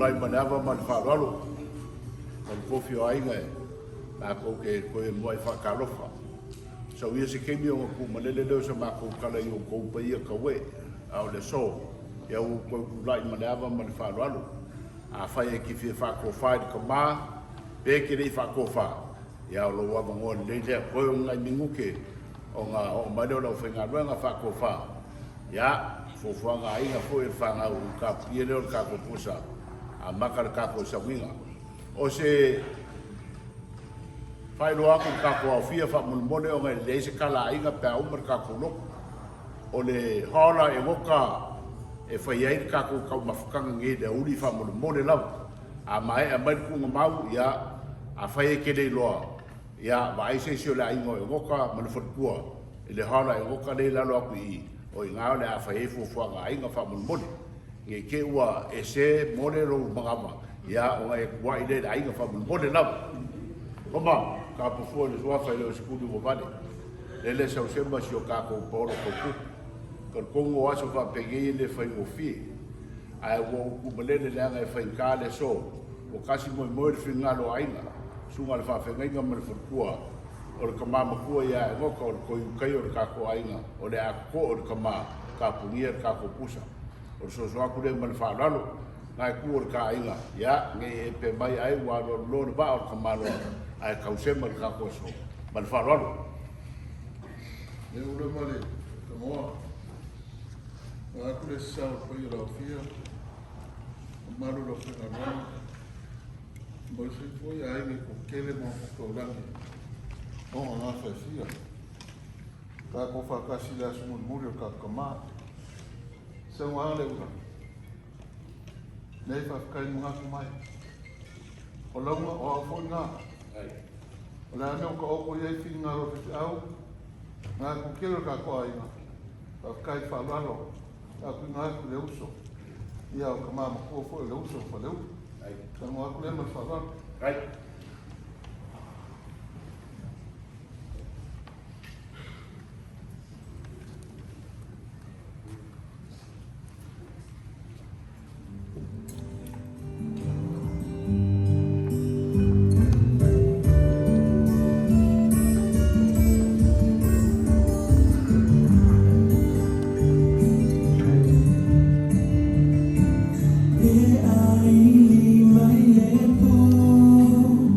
lai manava man whaaralo. Man kofi o ainga e. Nā kou ke koe mwai whakalofa. Sau ia se kemi o ku malele leo sa mako kala i o kou paia kawe. Au le so. Ia u koe ku lai manava man whaaralo. A whai e ki whia whakofai ka mā. Peke rei whakofa. Ia o lo wama ngō leilea koe o ngai minguke. O ngā o mareo lau whainga ruanga whakofa. Ia, fofuanga ainga fo e whanga u ka pia leo ka kopusa. A makara ka ko sa winga. O se whai loa ku ka ko au fia whamulmone o ngai leise kala ainga pia umar ka ko loko. O le hola e woka e whai ai ka ko kau mafukanga nge le uri whamulmone lau. A mai a mai kunga mau ia a whai e kele loa. Ia, wa aise sio le aingo e woka manufakua. E le hola e woka le lalo aku i. O i ngāo le a whai e fufuanga ainga whamulmone. Nge ke ua e se mone rou mangama. Ia, o ngai kua i le ainga whamulmone lau. Koma, ka pufua le sua whai leo sikuru o vale. Lele sau sema si o kako poro koku. Kar kongo aso ka pegei le whai o fie. Ai wo kumalele le anga e whai ka le so. O kasi moi moi le whingalo ainga. Sunga le whawhengainga mani whakua. O le kamama kua ia e ngoka o le koi ukai o le kako ainga. O le ako o le kama ka pungia le kako pusa. O le soso aku le mani whalalo. Ngai ku o le ka ainga. Ia, nge e pe mai ai walo lo le ba o le kamalo. Ai kausema le kako so. Mani whalalo. Ne ule male, ka moa. Wa aku le sao koi o lau fia. Maru lo whenga rana. Mo se foi ai me ko kele mo ko langi. O nga fa fia. Ka ko fa ka si la sumu muri ka kama. Se wa le ula. Nei fa ka mu nga mai. O la mo o fo nga. Ai. O la no ko ko ye fi nga ro fi au. Nga ko kele ka ko ai nga. Fa ka fa lalo. Ka ku nga le uso. Ia o kama mo ko fo le uso fa le uso. Estamos a comer más favor. Right. Ai mai le pu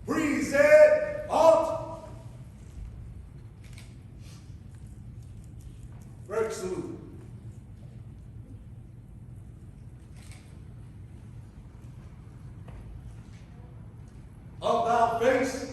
Present alt. Break salute. Up thou face.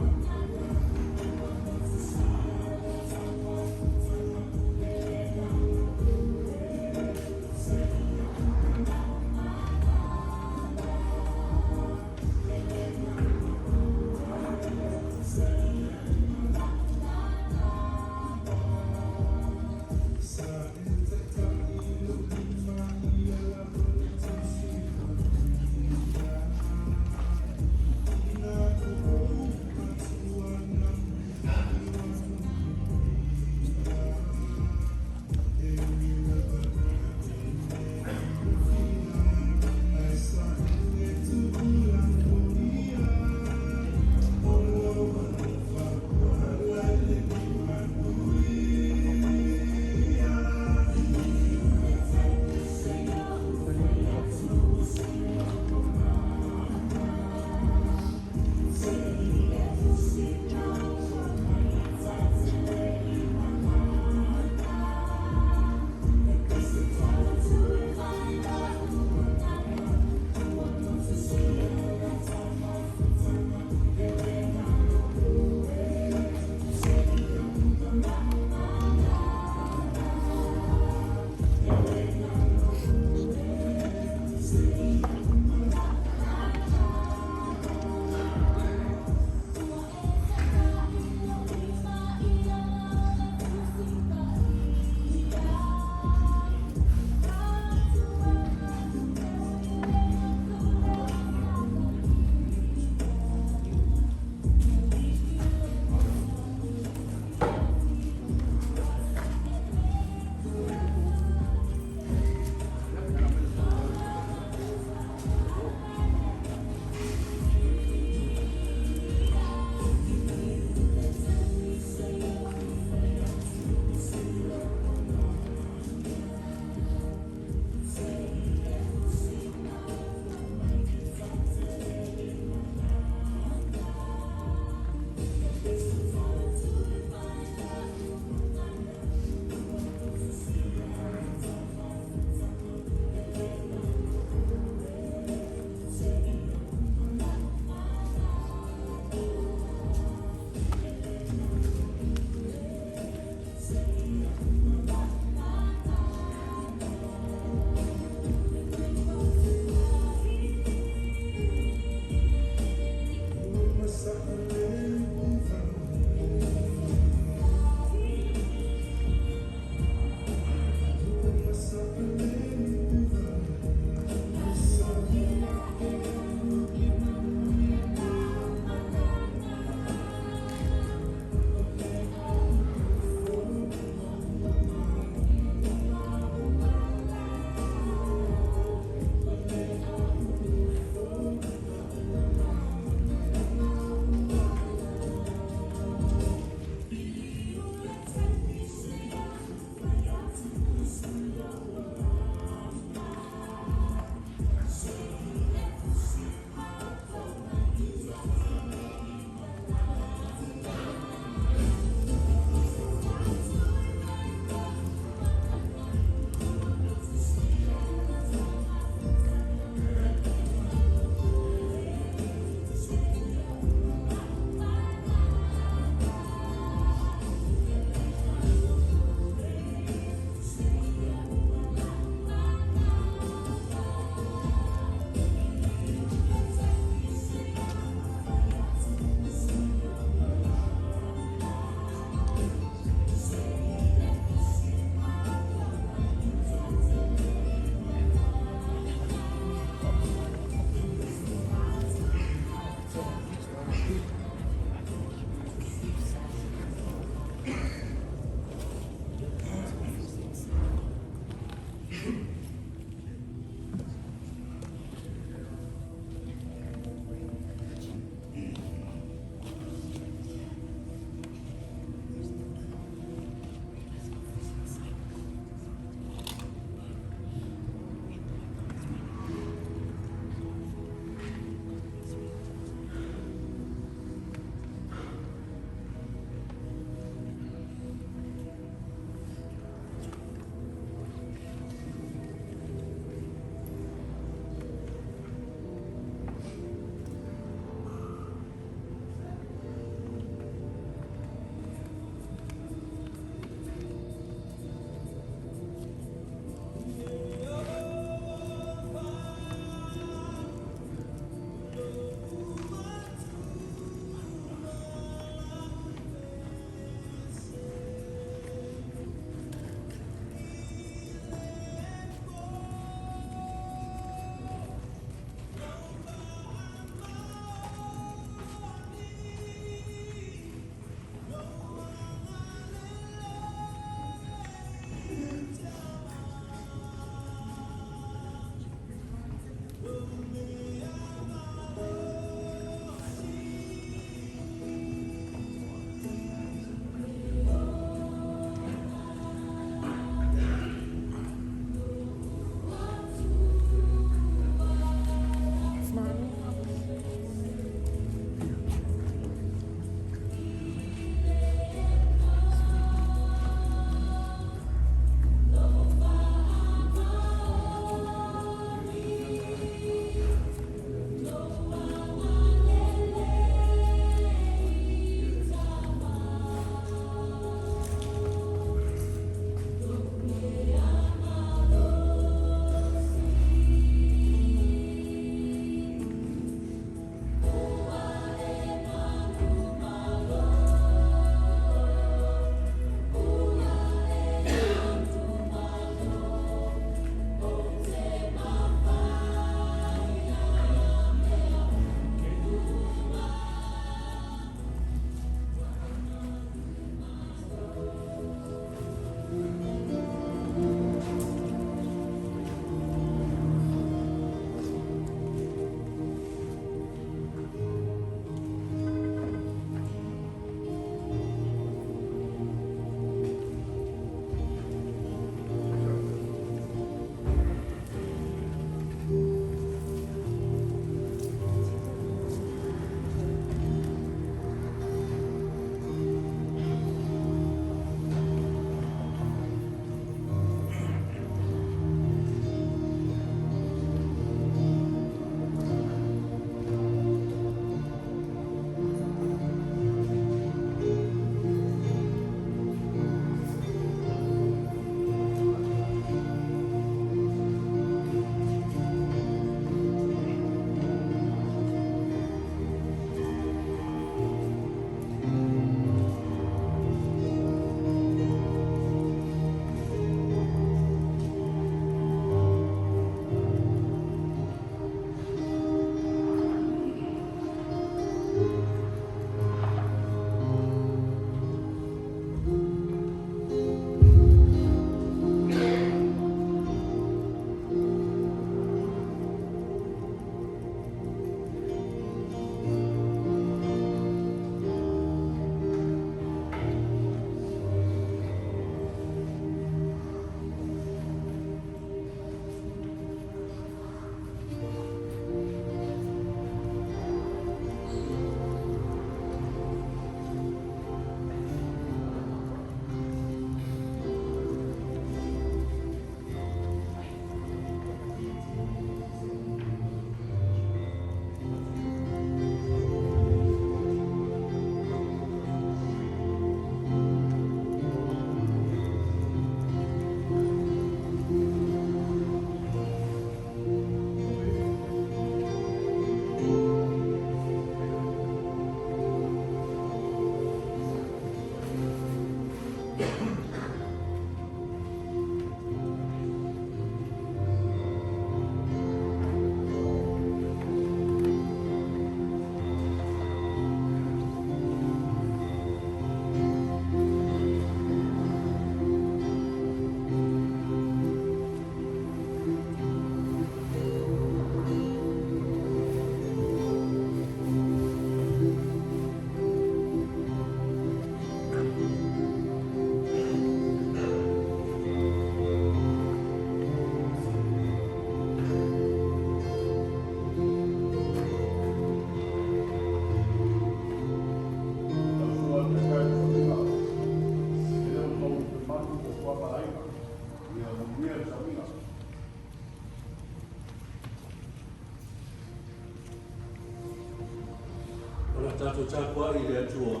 Tato chakwa ile atua.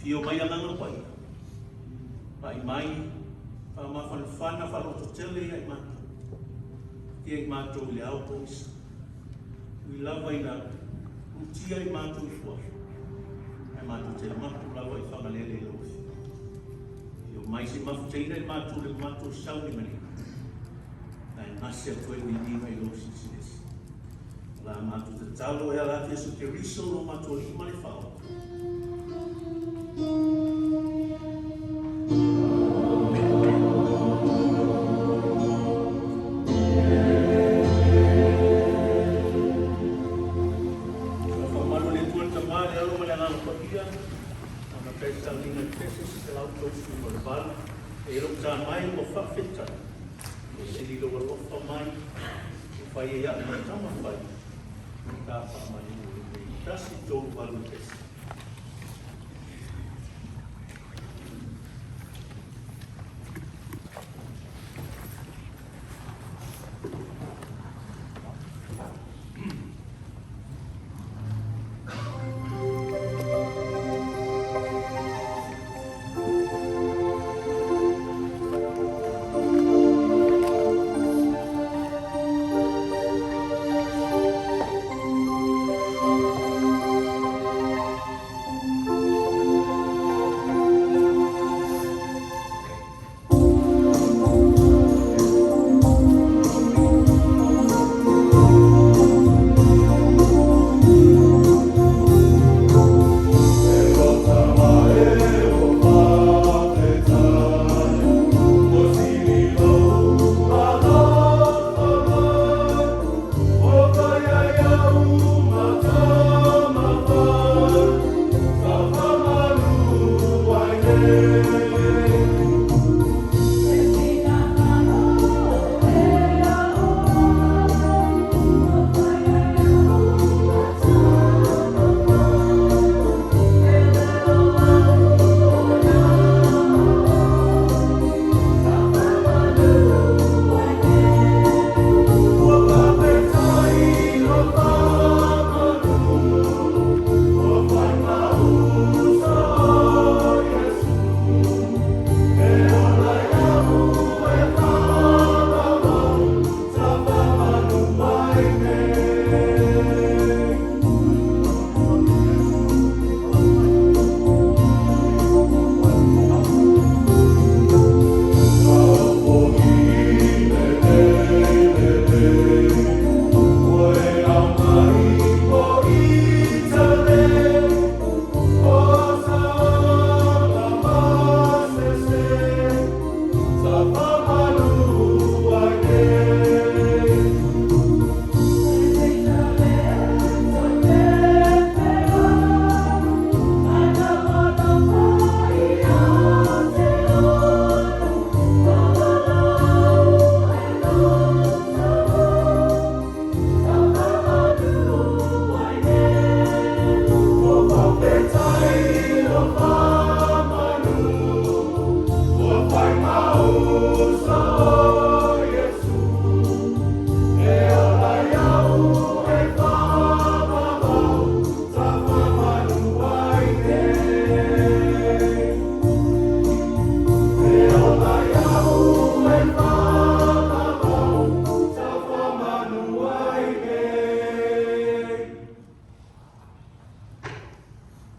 Fio mai alanga pai. Pai mai, pa ma whanawhana whaloto tele ai matu. Te ai matu le au pois. Ui lava ina utia ai matu i fua. Ai matu te matu lava i whangalele i lofi. Fio mai si mafuteina ai matu le matu sauni mani. Ai nasi a koe ni niwa i lofi sinesi. La matu te talo e ala te su ke riso no matu li mani whao.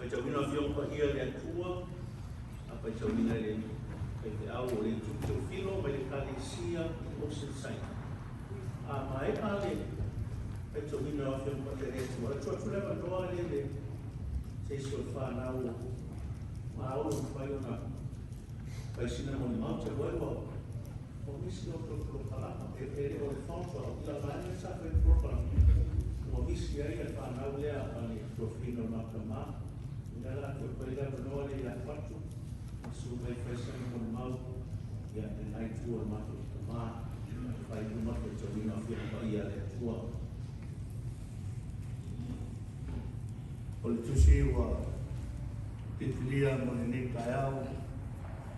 Pai tau ina fiong pa ia le atua, a pai tau ina le kai te au o le tutu filo, mai le kalesia o se sai. A mai a le, pai tau ina fiong pa te retua, atua tu lewa noa le se so whanau, ma au o pai o na, pai sina mo ni mau te waiwa, o misi o to palapa, e o le whanau, o la vane sa pai propala, o misi ai e whanau lea, ane to fino makama, Nela tu pega no le ya patu su vai fesa no mau ya en ai tu o mato ma vai no mato to na fia pa ia le tua o le tusi wa titilia mo ni kaiao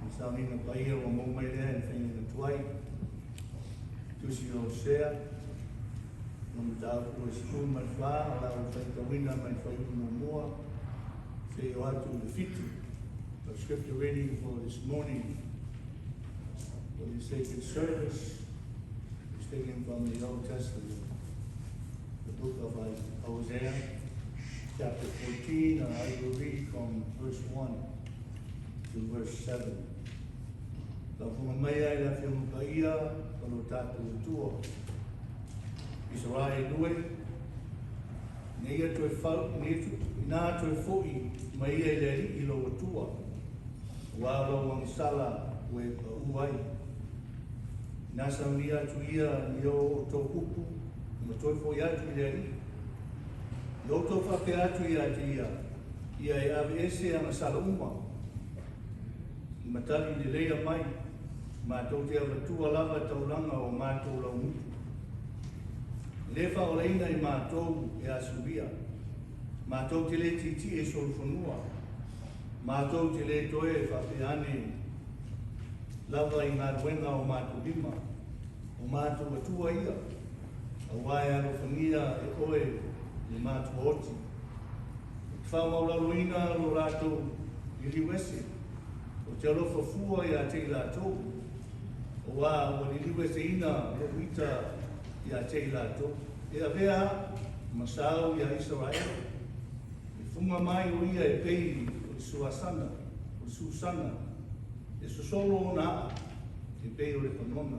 ni sa mi na pai o mo mai le en fini na tuai tusi o sea no me da o sku ma fa la o fai tawina mai fai mo moa Say you have to defeat the scripture reading for this morning for the sacred service is taken from the Old Testament, the book of Hosea, chapter 14, and I will read from verse 1 to verse 7. La fumamaya la fiumkaia kalotatu utua. Israel due, neia tue fau, nā tue fui, mai e le ri ilo atua. Walo wang sala we ka uai. Nasa mia tu ia ni o tō kupu, ma toi fo ia tu ia ri. Yo tō whake atu ia te ia, ia e ave ese ana sala uma. I matali ni leia mai, ma tō te avatua lava tauranga o mātou lau mutu. Le whao leina i mātou e asubia. Mātou te le titi e solfonua. Mātou te le toe e whapeane lava i ngā ruenga o mātou lima. O mātou atua ia. A wai arofangia e oe le mātou oti. Whao maularuina lo rātou i liwese. O te alofa fua i a te lātou. O wā o li liwese ina lo uita i a te lātou. E a vea masau i a Israel. Funga mai o ia e pei o suasana, o susana, e sosolo o nā, e pei o le panona.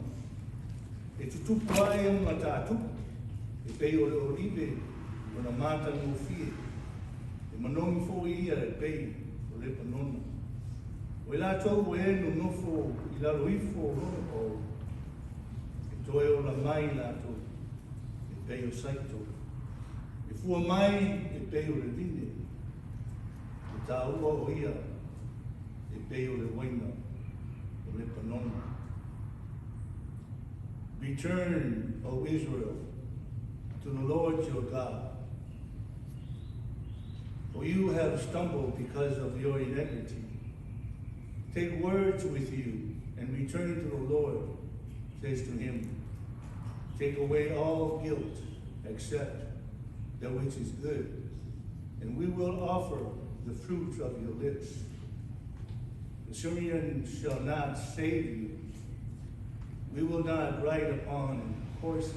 E tutupu ai o ngā tātupu, e pei o le olive, o na māta no fie. E manomi fo ia e pei o le panona. O e la tau e no nofo i la roifo o e toe o la mai la tau, e pei o saito. E fua mai e pei o le vine. Tā ua o ia e pei o le waina o le panona. Return, O Israel, to the Lord your God. For you have stumbled because of your iniquity. Take words with you and return to the Lord, says to him. Take away all guilt except that which is good, and we will offer the fruit of your lips. The Syrian shall not save you. We will not ride upon horses.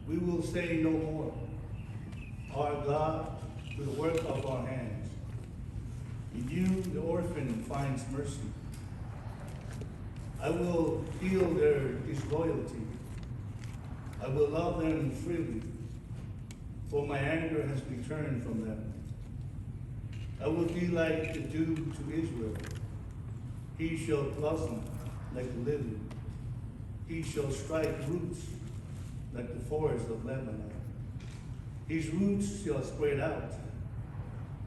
We will say no more. Our God, the work of our hands. In you, the orphan finds mercy. I will heal their disloyalty. I will love them freely. For my anger has returned from them. I will be like the dew to Israel. He shall blossom like the lily. He shall strike roots like the forest of Lebanon. His roots shall spread out.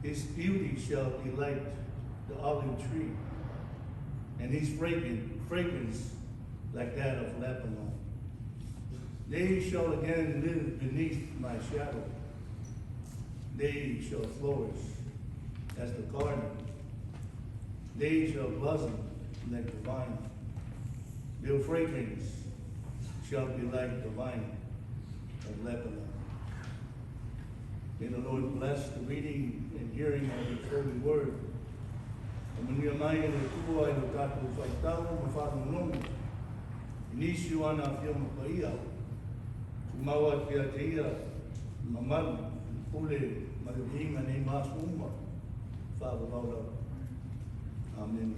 His beauty shall be like the olive tree, and his fragrance like that of Lebanon. They shall again live beneath my shadow. They shall flourish as the garden. They shall blossom like the vine. Their fragrance shall be like the vine of Lebanon. May the Lord bless the reading and hearing of His holy word. Manuia mai e le tua e le tātou whaitau, ma whānonongi. Inisiu ana whio mapaia. Maua kia te ia, mamaru, pule, ma le inga nei masuma, whaavavau. Amen.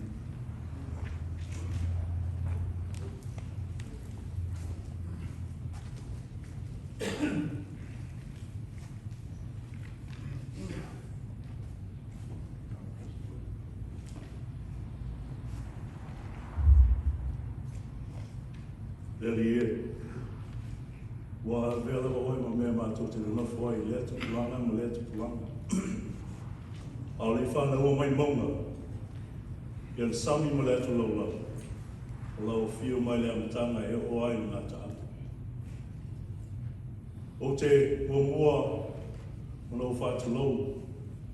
Leli e. Wa vela wa ma me ma to te no foi le to plana mo le to plana. Ali fa na o mai monga. Ia sami mo le to lola. Lo fio mai le amtanga e o ai na ta. O te o mua mo fa to lo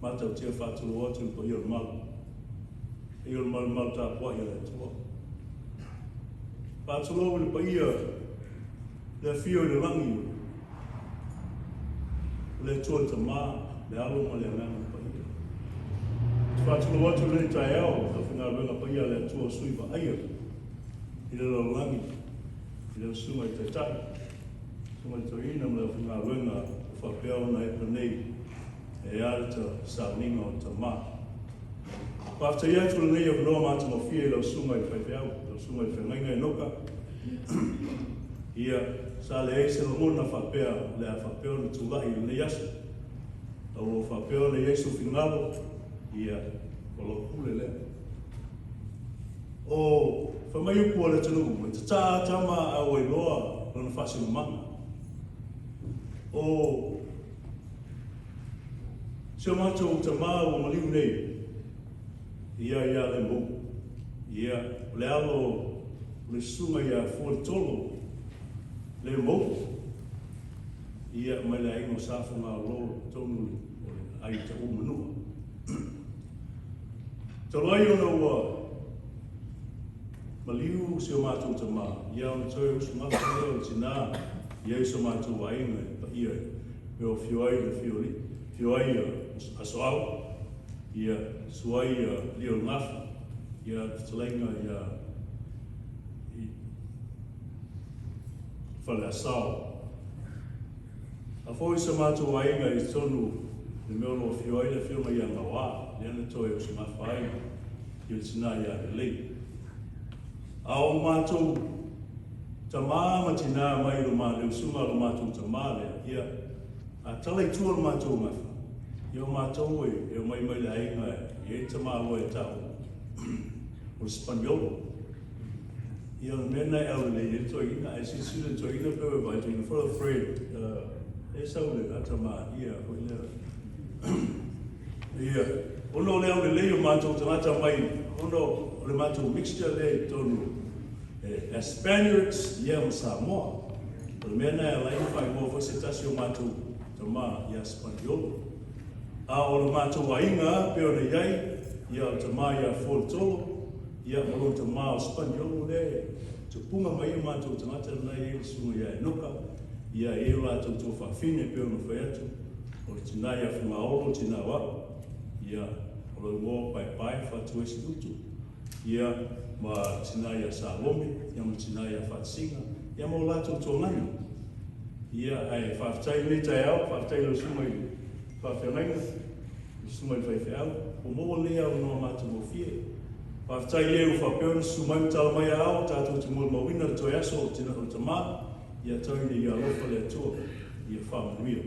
ma te te fa to lo to po ia mal. Ia mal ta po ia le to. Pa to lo le pa ia le fio le langi le tua te mā le alo ma le ngana pa ia. Whātulu watu le tai ao ka whinga runga pa ia le tua sui pa aia i le lo langi i le sunga i te tai sunga i te ina ma le whinga runga whapeo na e panei e alta sa ninga o te mā. Pāta ia tu le nei o noa māta mo fie le sunga i whaipeau le sunga i whengainga e noka ia sa le eise lo mona whapea le a whapeo ni tulahi le yasu. Au o whapeo le Yesu whingalo ia o lo kule le. O whamai upu o le tanu, e te tā tama au e loa lana whasi o manga. O se mato te maa o maliu nei, ia le mo, ia le alo le sunga ia fuori tolo, le mo ia mai le aingo safunga lo tonu o ai te o manua. Te lai ona ua maliu se o mātou te mā, ia ona toi usu mata o tina, ia iso mātou ainga pa ia me o fioai le fiori, fioai a soau, ia suai lio ngafa, ia talenga ia whale asao. A fōi sa mātou ainga i tonu le meolo o fioai le fiona i anga wā, le ana toi o sa mawhainga, i o tina i ane lei. A o mātou ta māma tina mai ro mā leo sunga ro mātou ta mā lea, ia a talai tua ro mātou ngawha. I o mātou e o mai le ainga e ta mā loa e tau, o Spaniolo. Ia mena e au le e toi ina, e si sila toi ina pewe vai toi ina whala Fred, e sau le ata mā, ia, hoi lea. Ia, ono le au le leo mātou tangata mai, ono le mātou mixture le tonu, e Spaniards, ia o Samoa, o le mena e lai whai mo fose tasi o mātou ta mā, ia Spaniolo. A o le mātou a inga, peo ne iai, ia o ta mā ia Fortolo, ia malo te mā o Spaniolo le, te punga mai o mātou tangata nei e sunga ia e noka, ia e o lātou tō whawhine peo no whai atu, o le tina ia whinga olo tina wa, ia o le ngō pai whatu esi utu, ia ma tina ia Salome, ia ma tina ia Whatsinga, ia ma o lātou tō ngani, ia ai whawtai ni tai au, whawtai lo sunga i whawhengainga, sunga i whaiwheau, o mō lea o noa mātou o fie, Whaftai leo whapeo sumai tala mai ao, tātou te mua mawina le toi aso o tina o te mā, ia tauni i alofa le atua, ia whamanuia.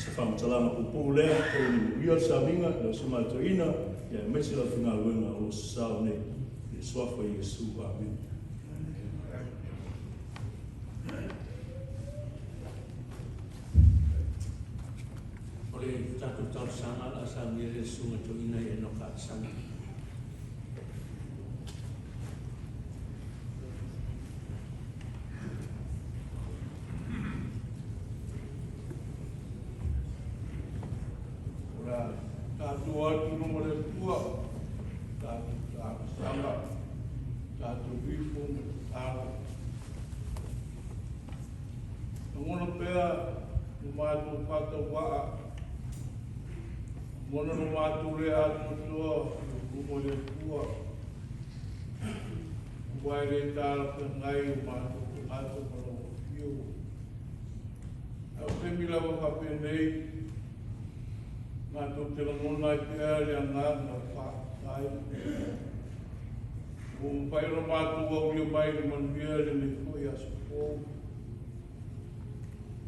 Se whamatalanga pupu lea, koi ni muia sa minga, leo sumai toina, ia mesi la whinga luenga o sao ne, ia swafa i Yesu, amen. Ole tātou tau sanga la sa mire sunga toina e no ka sanga. Tātou atu no mare pua, tātou sanga, tātou wifo, tātou. Ngona pēr, no mātou whātau waa, mona no mātou rea atu toa, no mare pua. Wai re tāra ka ngai o mātou maro pio. Au te mila wa whape nei, Mātou te lamona I te area ngāna whātai. O whaira mātou au ria mai ni manuia le me koe a sopō.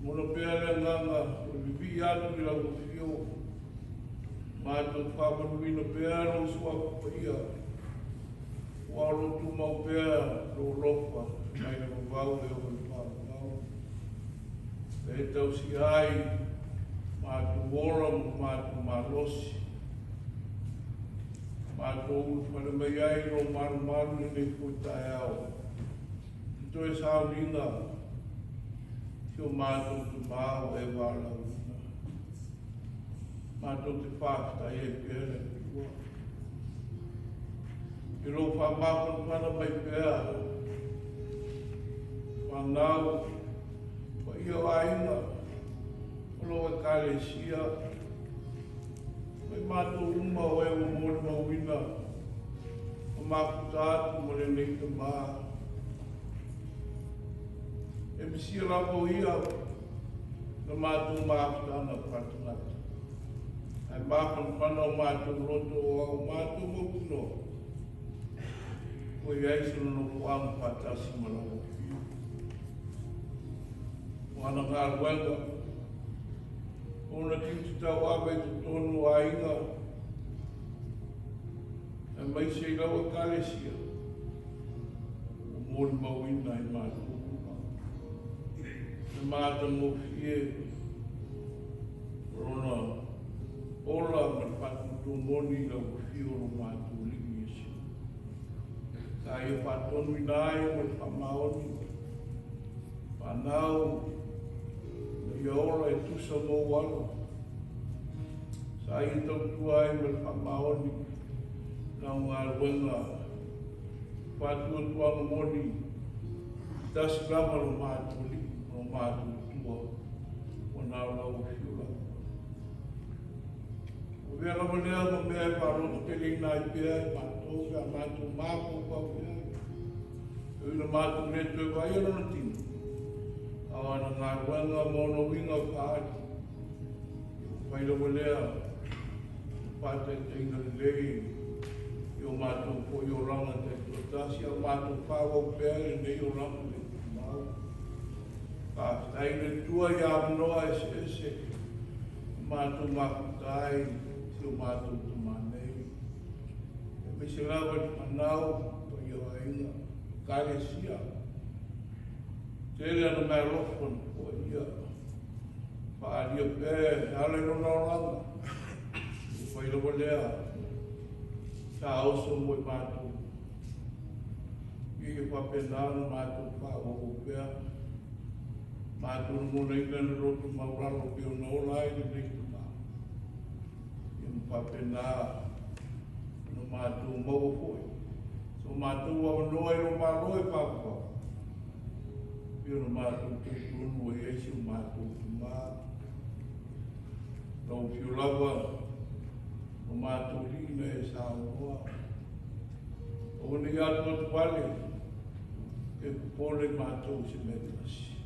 Mona pērea ngāna o vivi atu ni lau whio. Mātou whāmanuina pērea o sua kupaia. O aro tu mau pērea ro ropa mai na mawau e o i whāmau. E tau si ai mātou ora mātou mālosi. Mātou whare mai ai ro maru ni nei putai au. Tito e sāu ringa, tio mātou tu māo e wāla una. Mātou te whāwhtai e pēre kua. I ro whamāpun whana mai pēra. Whanau, wa ia ainga, olo e kāre sia. Mai mātou uma o e o mōri mawina, o māputa atu mo le nei te mā. E misia lako ia, na mātou māputa ana patunata. Ai māpun whana o mātou roto o au mātou mawino. Ko i aisono no kuamu patasi malawa whiu. Wana ngā ruenga, ona tiutu tau awe tu tonu a inga. E mai se i lawa kālesia. O mōri mawina I mātou uma. E mātou mo fie. Rona ola man patu tō moni la o fio ro mātou ligi esi. Ka ia patonu I nāi o e whamaoni. Whanau. Ia ora e tusa mō walo. Sa I tau tuai me whamaoni. Nau ngā ruenga. Whatua tuanga moni. Tasi rama ro mātou li. Ro mātou tua. O nā lau whiula. O vea rama lea ma mea e wharoto te leina I pēa I mātou. Vea mātou māpō pau pēa. E wina mātou reto e vai ana tino. Awana ngā ruanga mono winga kāti. Whaira walea, pātai te inga lei, I o mātou po I o ranga te totasi, o mātou whāwau pēre nei o ranga le mau. Pātai le tua I amanoa ese, mātou makutai, si o mātou tumanei. E me se lawa ni manau, po I o ainga, kāre sia. Tere ana mai rofon o ia. Whaaria pē, hale rona o ranga. Whaira walea. Tā oso mo I mātou. I whapenana mātou whaoho pēa. Mātou na mona ina na roto mauraro pēo na olai ni reitu mā. I whapenā na mātou mau hoi. So mātou au noe ro māroe whapapau. Pio no mātou te tunu e eisi o mātou tu mā. Nau pio lawa, o mātou rina e sāoa. O ni atu atu wale, e kupole mātou se metasi.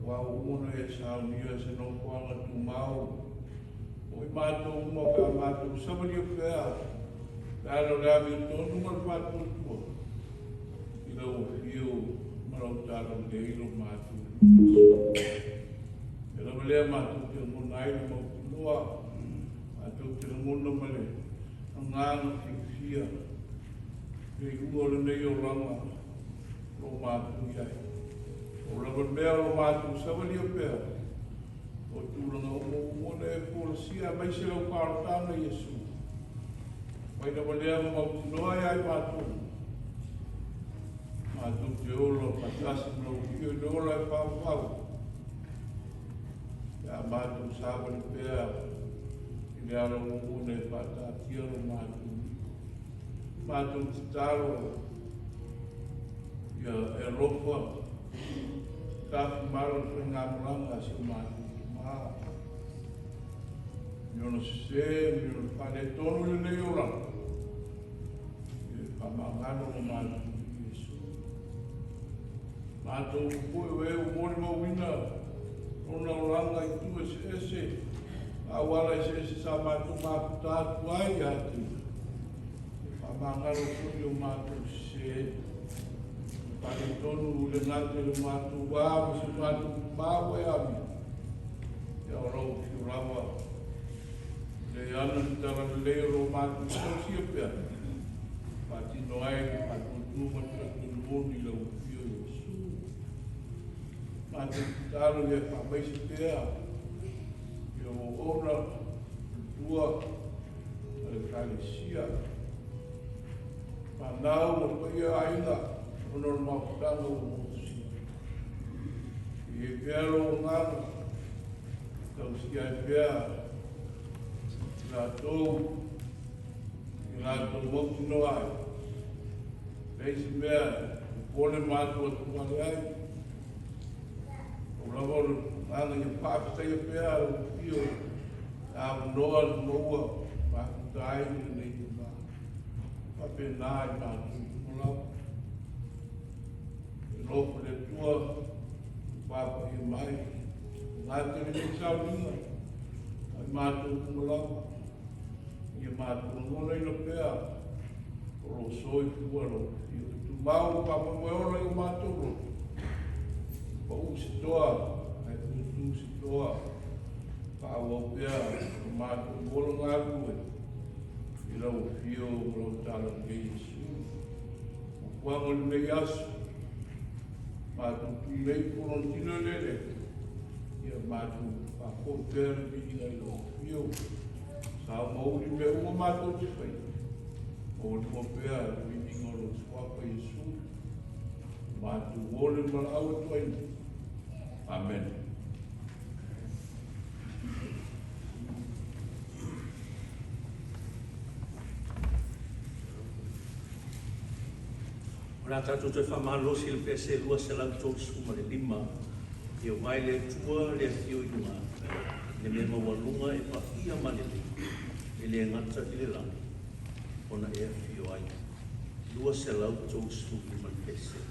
Wa o una e sāonia se no kuanga tu māo. O I mātou uma ka mātou samari o whea. Tāra rāmi o tonu mar mātou tua. I lau o whio. Marau tāra leiro mātou. E rama lea mātou te monai na maukunoa. Mātou te mona male. A ngāna whiwhia. E uore nei o ranga. Ro mātou iai. O rama mea ro mātou savali o pēr. O tūranga o mōna e pōrasia. Mai se lau kāratana Iesu. Mai rama lea maukunoa iai mātou. Mātou te ola, patasi mlau kio, te ola e whau. Ia mātou sāwari pēa, I le ara mōna e whātātia ro mātou. Mātou te tāro, ia e ropa, tāwhi mara te ngā maranga si o mātou te mā. Miona se, miona whare tonu I nei ora. Ia whamangano o mātou. Mātou koe o e o mōri mawina, rona o ranga I tu ese, awala se sa mātou tātu ai atu. Whamangaro kuri o mātou se. Pari tonu le ngate le mātou wā, se mātou māwe ami. Ia orau ki rawa. Le ana tara leo mātou sosia pia. Pati noai, mātou tuma tatu moni le upio Yesu. Mātou taro le whamaisi pia. Ia o ora, tua, le kalesia. Manau o koia ainga, ono mawhutanga o mosi. I pēro o ngana, tau si ai pēa, la tau, i la tau moki no ai. Leisi mea, pone mātua tumale ai. O lavoro, ngana i pāpita i pēa, o pio, a noa noa, mātuta ai ni nei te mā. Papenai mātua tumala. Loko le tua, papa i mai, ngāte le sauninga, ai mātou kumalawa, i mātou ngona i no pēa, o ro soi kuaro, i o tu mau papa moeora i o mātou ro. Pa usi toa, ai tu usi toa, pa awa pēa, o mātou ngolo ngārue, i lau fio, o lau tāla ke Yesu, o kuango ni mei asu, mātou tūlei korontino lele, ia mātou whakopere ki i lo fio. Sa mauri me ua mātou te whai. O lua pēr, vini ngoro swaka Yesu. Mātou ole malau tuaini. Amen. Ora tātou te whamalosi le pese lua se lau tō suma le lima. I o mai le tua le fio i ngā. Le me mawalunga e pa ia manele. E le ngata i le langa. Ona e fio ai. Lua se lau tō suma le pese.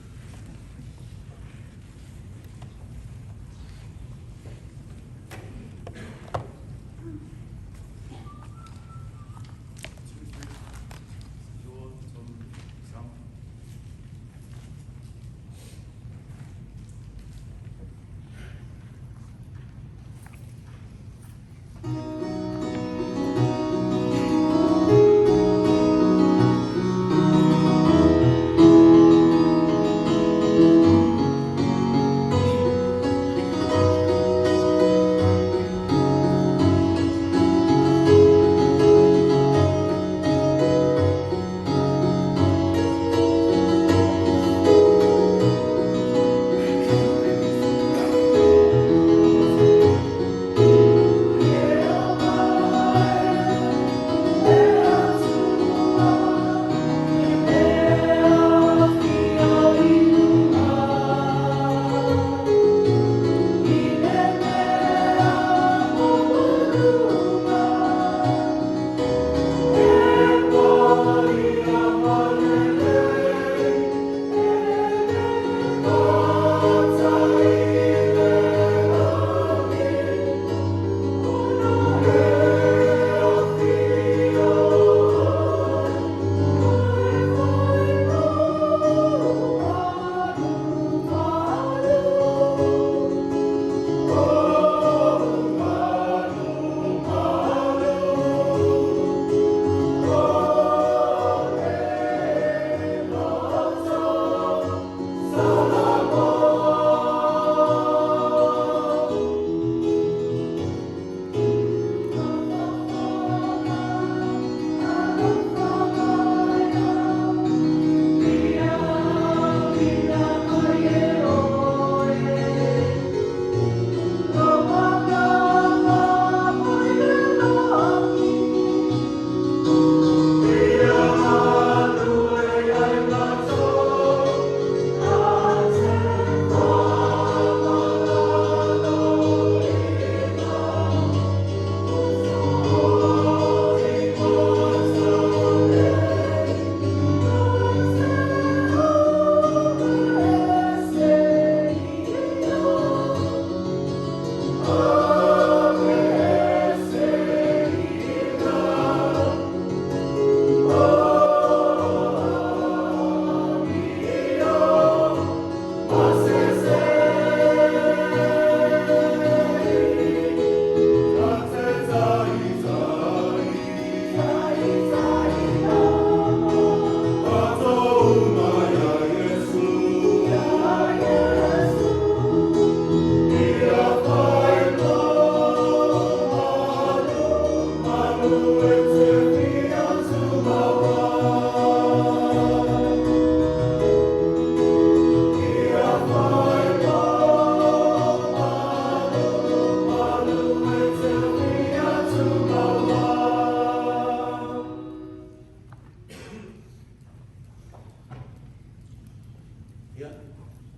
Ya,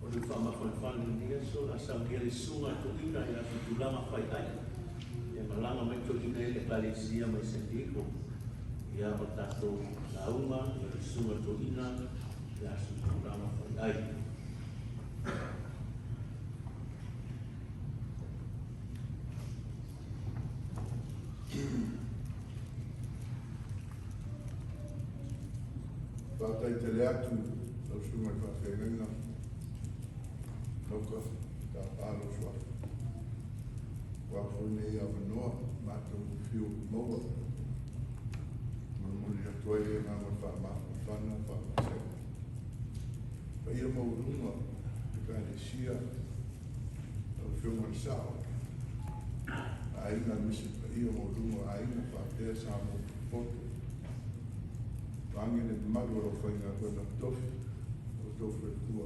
o le whamawhanwhanu nia, so la sa kia le sunga to ina e afi tulanga whai ai. E malanga mai to ina e le kalesia mai San Diego. Ia o tato launga, e le sunga to ina e afi tulanga whai ai. Whātai te le atu, tau sunga whawhenga, noka, tā pālo swa. Whawhune i awanoa, mātou whiu maua. Murumuri atu ai e ngā whana, whawhasea. Whaia maurunga, te kāre sia, tau whiunga sao. Aina misi, whaia maurunga, aina whātea sā mō poto. Angin e maru o whainga koe na tofu, o tofu e kua.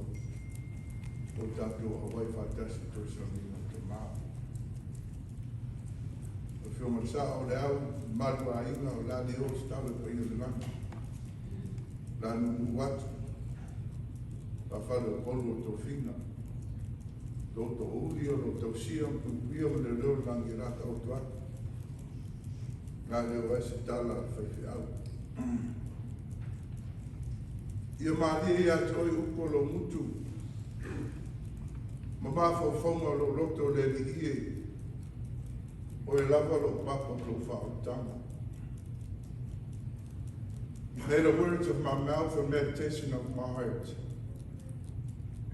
O tātou Hawaii whātasi toi sa mina te maa. O whionga sa o le au, maru a inga o la leo stawe pa inga le nanga. La nungu watu, la whare o polu o tō whina. Tō tō uri o no tau sia, kukuia o le leo langi rata o tu atu. Ngā leo ese tala whaiwhi au. Ia mahi e atoi ukolo mutu. Ma mafo whaunga lo roto le liie. O e lava lo papa lo whautanga. May the words of my mouth and meditation of my heart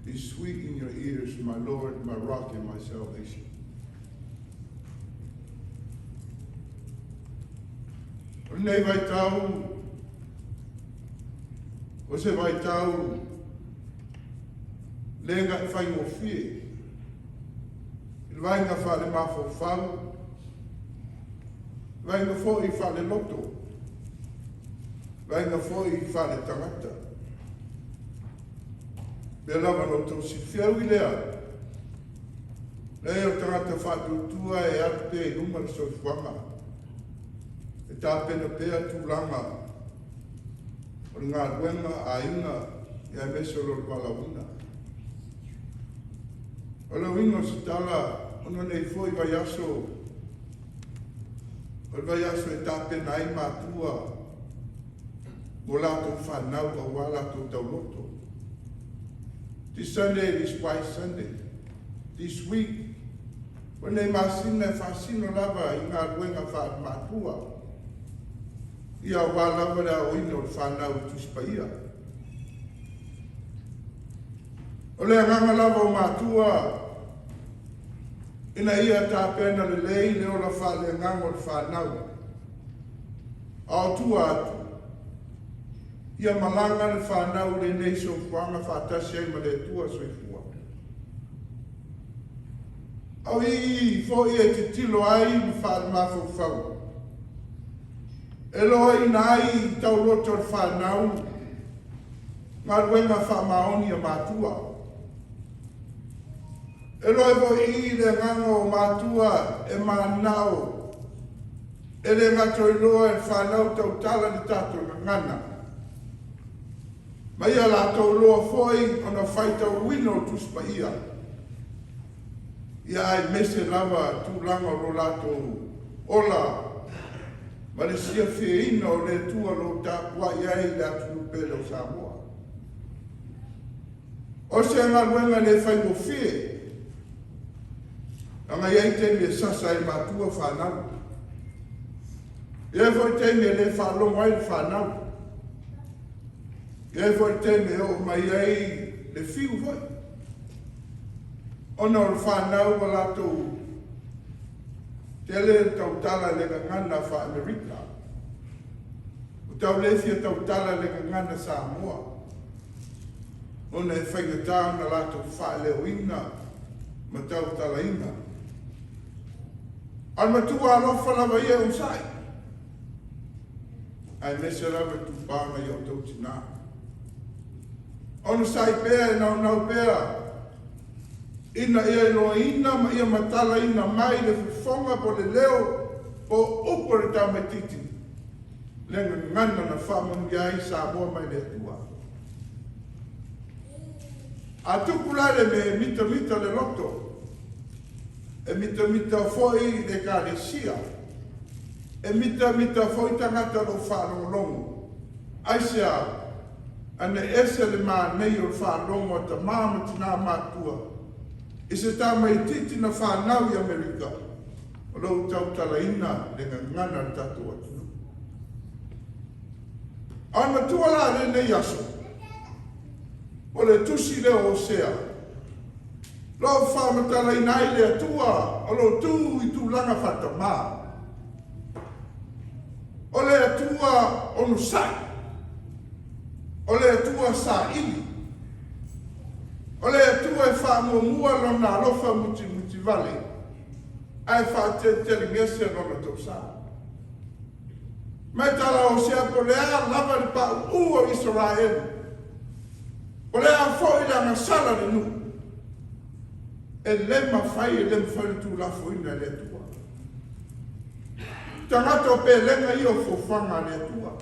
be sweet in your ears, my Lord, my rock and my salvation. Nei vai tau o se vai tau lenga e whai o fie. I vai ngā whare mafo whau. Vai ngā fo i whare loto. Vai ngā fo i whare tangata. Pea lava no tō si whiau i lea. Lea o tangata whātutua e ate i numar so whanga. E tā pena pea tūlanga. O ngā ruenga a inga i a mesolo palawina. O la wingo se tala, ono nei foi vai aso. O vai aso e tape nai mātua. Mo lato whanau a walato tauloto. This Sunday is White Sunday. This week, o nei masina e whasino lava i ngā ruenga whaat mātua. Ia wālawa rea o ino whanau tuspaia. O lea nganga lava o mātua, ina ia tā pēna le lei leo la whale nganga o whanau. Ao tua atu. Ia malanga le whanau le nei so whanga whātasi ai ma le tua soifua. Au i fo i e te tilo ai ma whale mafo whau. Eloi nai tau roto al whanau, ngā ruenga whamaoni a mātua. Eloi vo i le nganga o mātua e mānau, e le ngato i loa e whanau tau tala ni tātou na ngana. Ma ia la tau loa foi o na whaitau wino tuspa ia. Ia ai mese lava tūlanga ro lato ola. Ma le sia whieina o le tua lo tāpua iai le atu pele o Samoa. O se ngā ruenga le whai o whie. Anga iai te me sasa i mātua whanau. Ia foi te me le whalonga i whanau. Ia foi te me o mai ai le whiu foi. Ona o whanau o lato tele tau tala le ngana fa Amerika. O tau lefia tau tala le ngana Samoa. Ona e whaingatā na lato fa leoina ma tau tala inga. Al matua alofa lava ia usai. ai mese lawe tu pāna i o tau tina. Ono sai pēa e nau pēa, ina ia ilo ina ma ia matala ina mai le fifonga po le leo po upo le tau mai titi. Lenga ngana na whamanu ia i sa mua mai le tua. A tukulare me mita le loto, e mita foi le kāresia, e mita foi tangata lo whālongolongo. Aisea, ane ese le mā nei o whālongo ta māma tina mātua. I se tā mai titi na whānau i Amerika, o lau tau talaina le ngana tatu atu. Ana tuala le nei aso, o le tusi leo o sea. Lo whamatala inai le atua, o lo tu i tu langa whatamā. O le atua onu sai. O le atua sa ili. O le atua e whamua lona alofa muti vale. Ai whatetele ngese lona tau sa. Mai tala o sea po lea lava le pa ua Israel. O lea foi la masala le nu. E le mawhai e le mwhai tu la foi na le tua. Tangata o pe lenga i o fofanga le tua.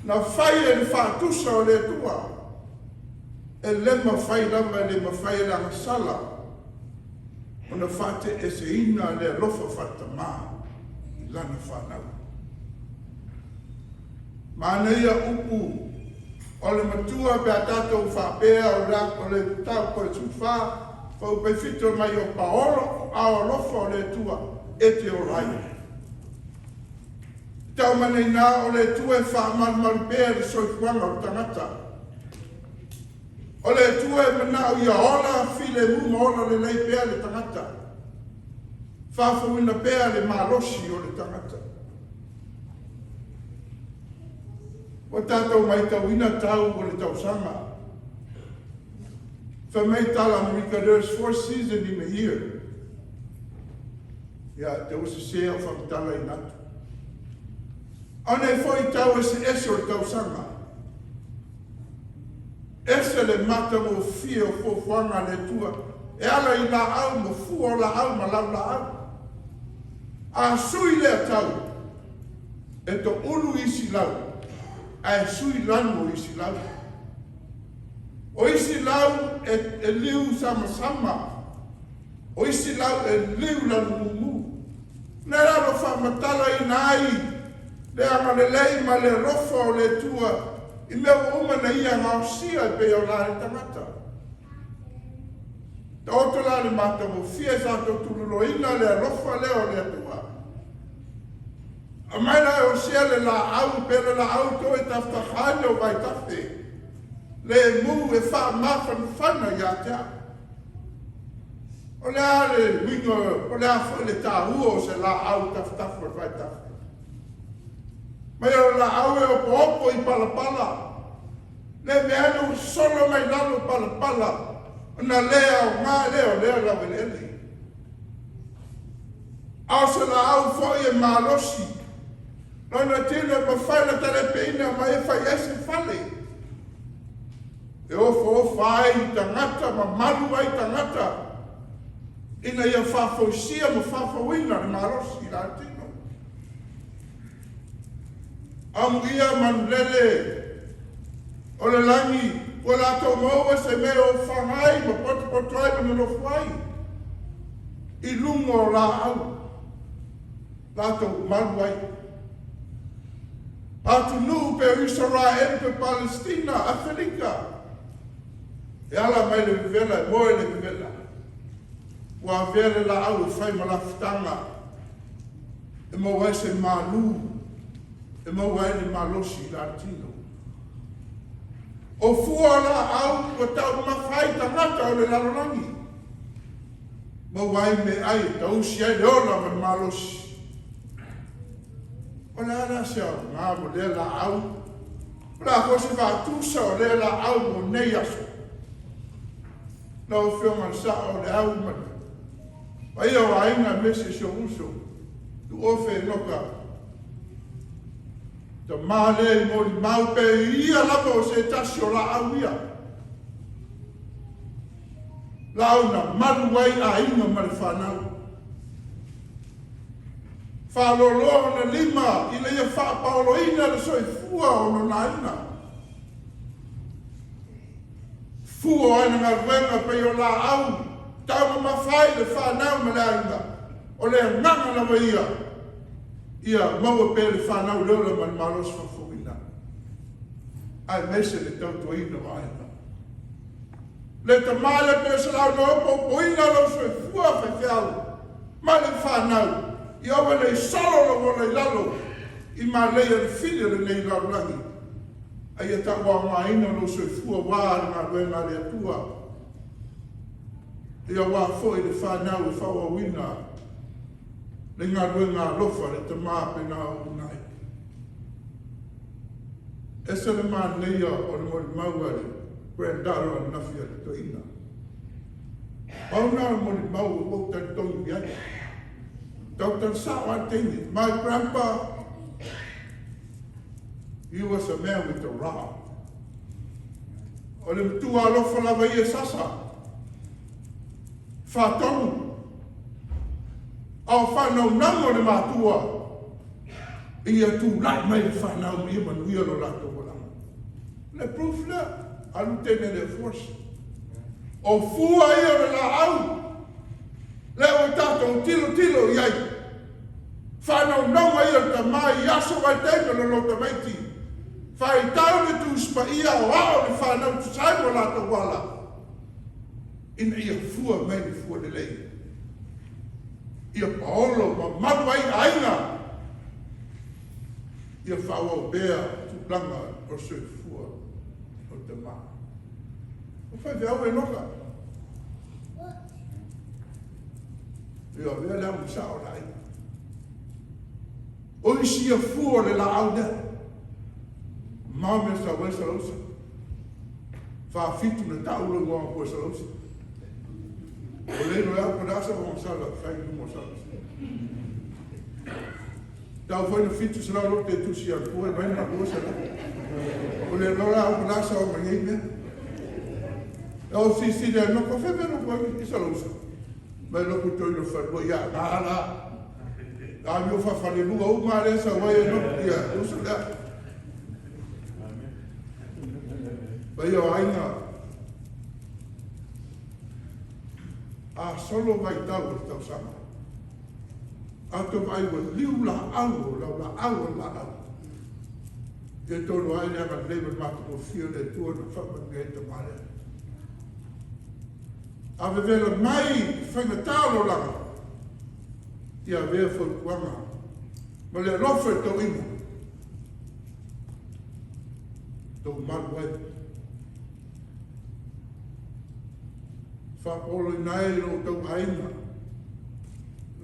Na whai e le whātusa o le tua. E le mawhai lava le mawhai la masala. O na whate e se ina le lofa whatamā. I lana whanau. Mana ia upu o le matua pe a tātou whapea o le tau koe tūwha whau pe whito mai o paolo a o lofa o le tua e te o rai. Tau mane nā o le tua e whamaru pēa le soifuanga o tangata. O le tua e mana o ia ola file muma ola le lei pēa le tangata. Whawhauina pēa le malosi o le tangata. O tātou mai tau ina tau o le tau sanga. Whamei tala America, there's 4 seasons in a year. Yeah, there was a sale from tala inatu. Ane foi tau ese o tau sanga. Ese le mata mo fia o fofuanga le tua. E ala i la au mo fua la au ma lau la au. A sui le tau. E to ulu isi lau. Ai sui lanu o isi lau. O isi lau e liu sama. O isi lau e liu lanu mumu. Nē raro whamatala i nai. Le anga le lei ma le rofa o le tua. I mea umana ia ngau sia e pe o lare tangata. Ta oto lare mata mo fia sa to turuloina le rofa leo le tua. A mai la o sia le la au pele la au to e tafta khane o vai tafte. Le mu e fa mafan fana ya tea. O le ale wingo, o le afo le ta uo se la au tafta for vai tafte. Mai o la au e o popo i palapala. Le meano solo mai lalo palapala. Na lea o ngā lea la velele. Au se la au foi e malosi. Nona tino ma whaila tale peina ma e whai ese whale. E ofo ai tangata, ma malu ai tangata. Ina ia whawhausia ma whawhauina ni marosi la tino. Amuia manulele o le langi o la tau maua se me o whangai ma potoi ma nono whai. I lungo la au. La tau malu ai. Atu nu pe Israel pe Palestina, Afrika. E ala mai le vivela, e moe le vivela. Wa vele la au e whai malafutanga. E mo wai se malu. E mo wai le malosi la tino. O fua la au o tau mawhai tangata o le laronangi. Mo wai me ai, tau si ai le ola me malosi. O le ala se au, ngā mo le la au. O la kose whātusa o le la au mo nei aso. Na o whionga sa o le au mani. Pai o ainga mese so uso. Tu ofe noka. Ta male mo li mau pe ia lava o se tasi o la au ia. Launa malu wai a inga ma le whanau. Whaloloa na lima i le ia whapaolo ina le soi fua o no naina. Fua o ina ngā ruenga pe o la au. Tau ma whai le whanau ma le ainga. O le nganga na wa ia. Ia maua pe le whanau leo le mani malos whafuina. Ai mese le tautua ina wa aina. Le ta male pe se lau no po ina lo soi fua whewhiau. Ma le whanau. I awa nei salo lo mo nei lalo. I ma leia le fili le nei larulangi. Ai e tawa ngā ina lo soi fua wāre ngā ruenga le atua. I awa fo i le whanau i whaua wina. Le ngā ruenga lofa le te māpe nā unai. E se le mā neia o le mori mauare. Grandaro a nafia le to ina. Pauna le mori mau o koutan tongi biai. Dr. Sawatini, my grandpa, he was a man with a rod. O le mtua alofa lava ia sasa. Whatonu. Au whanau nango le mātua. Ia tū rai mai le whanau mi manuia lo lato walanga. Le proof le, alu tene le force. O fua ia le la au. Leo tātou tilo iai. Whanau naua ia ta mai aso vai teina le lo ta maiti. Whai tau le tūspa ia o ao le whanau tu saimo la ta wala. Ina ia fua mai le fua le lei. Ia paolo ma manu ai ainga. Ia whaua o bea tu planga o se fua o te maa. O whai veau e noka. Ia vea lea misa o lai. O isi a fua le la au ne. Mame sa wai sa lausa. Wha fitu na taula ngā kua sa lausa. O leino ea padasa o masala, whai ni mo sa lausa. Tau whai na fitu sa lau te tusi a kua, mai na kua sa lausa. O le lola au padasa o mai mea. O si le no ko fe vero ko i sa lausa. Mai no ko toi no whanua ia, nāra. A mi o whawhare lua o maare sa wai e no ia, usa lea. Mai o ainga. A solo vai tau e tau sama. A to vai wa liu la au, la au. E tonu ai lea ma lebe matu o fio le tua na whapangei te maare. A vevela mai whangatalo langa. Ia vea whakuanga. Ma le lofa e tau ina. Tau maru ai. Whapolo i nai lo tau aina.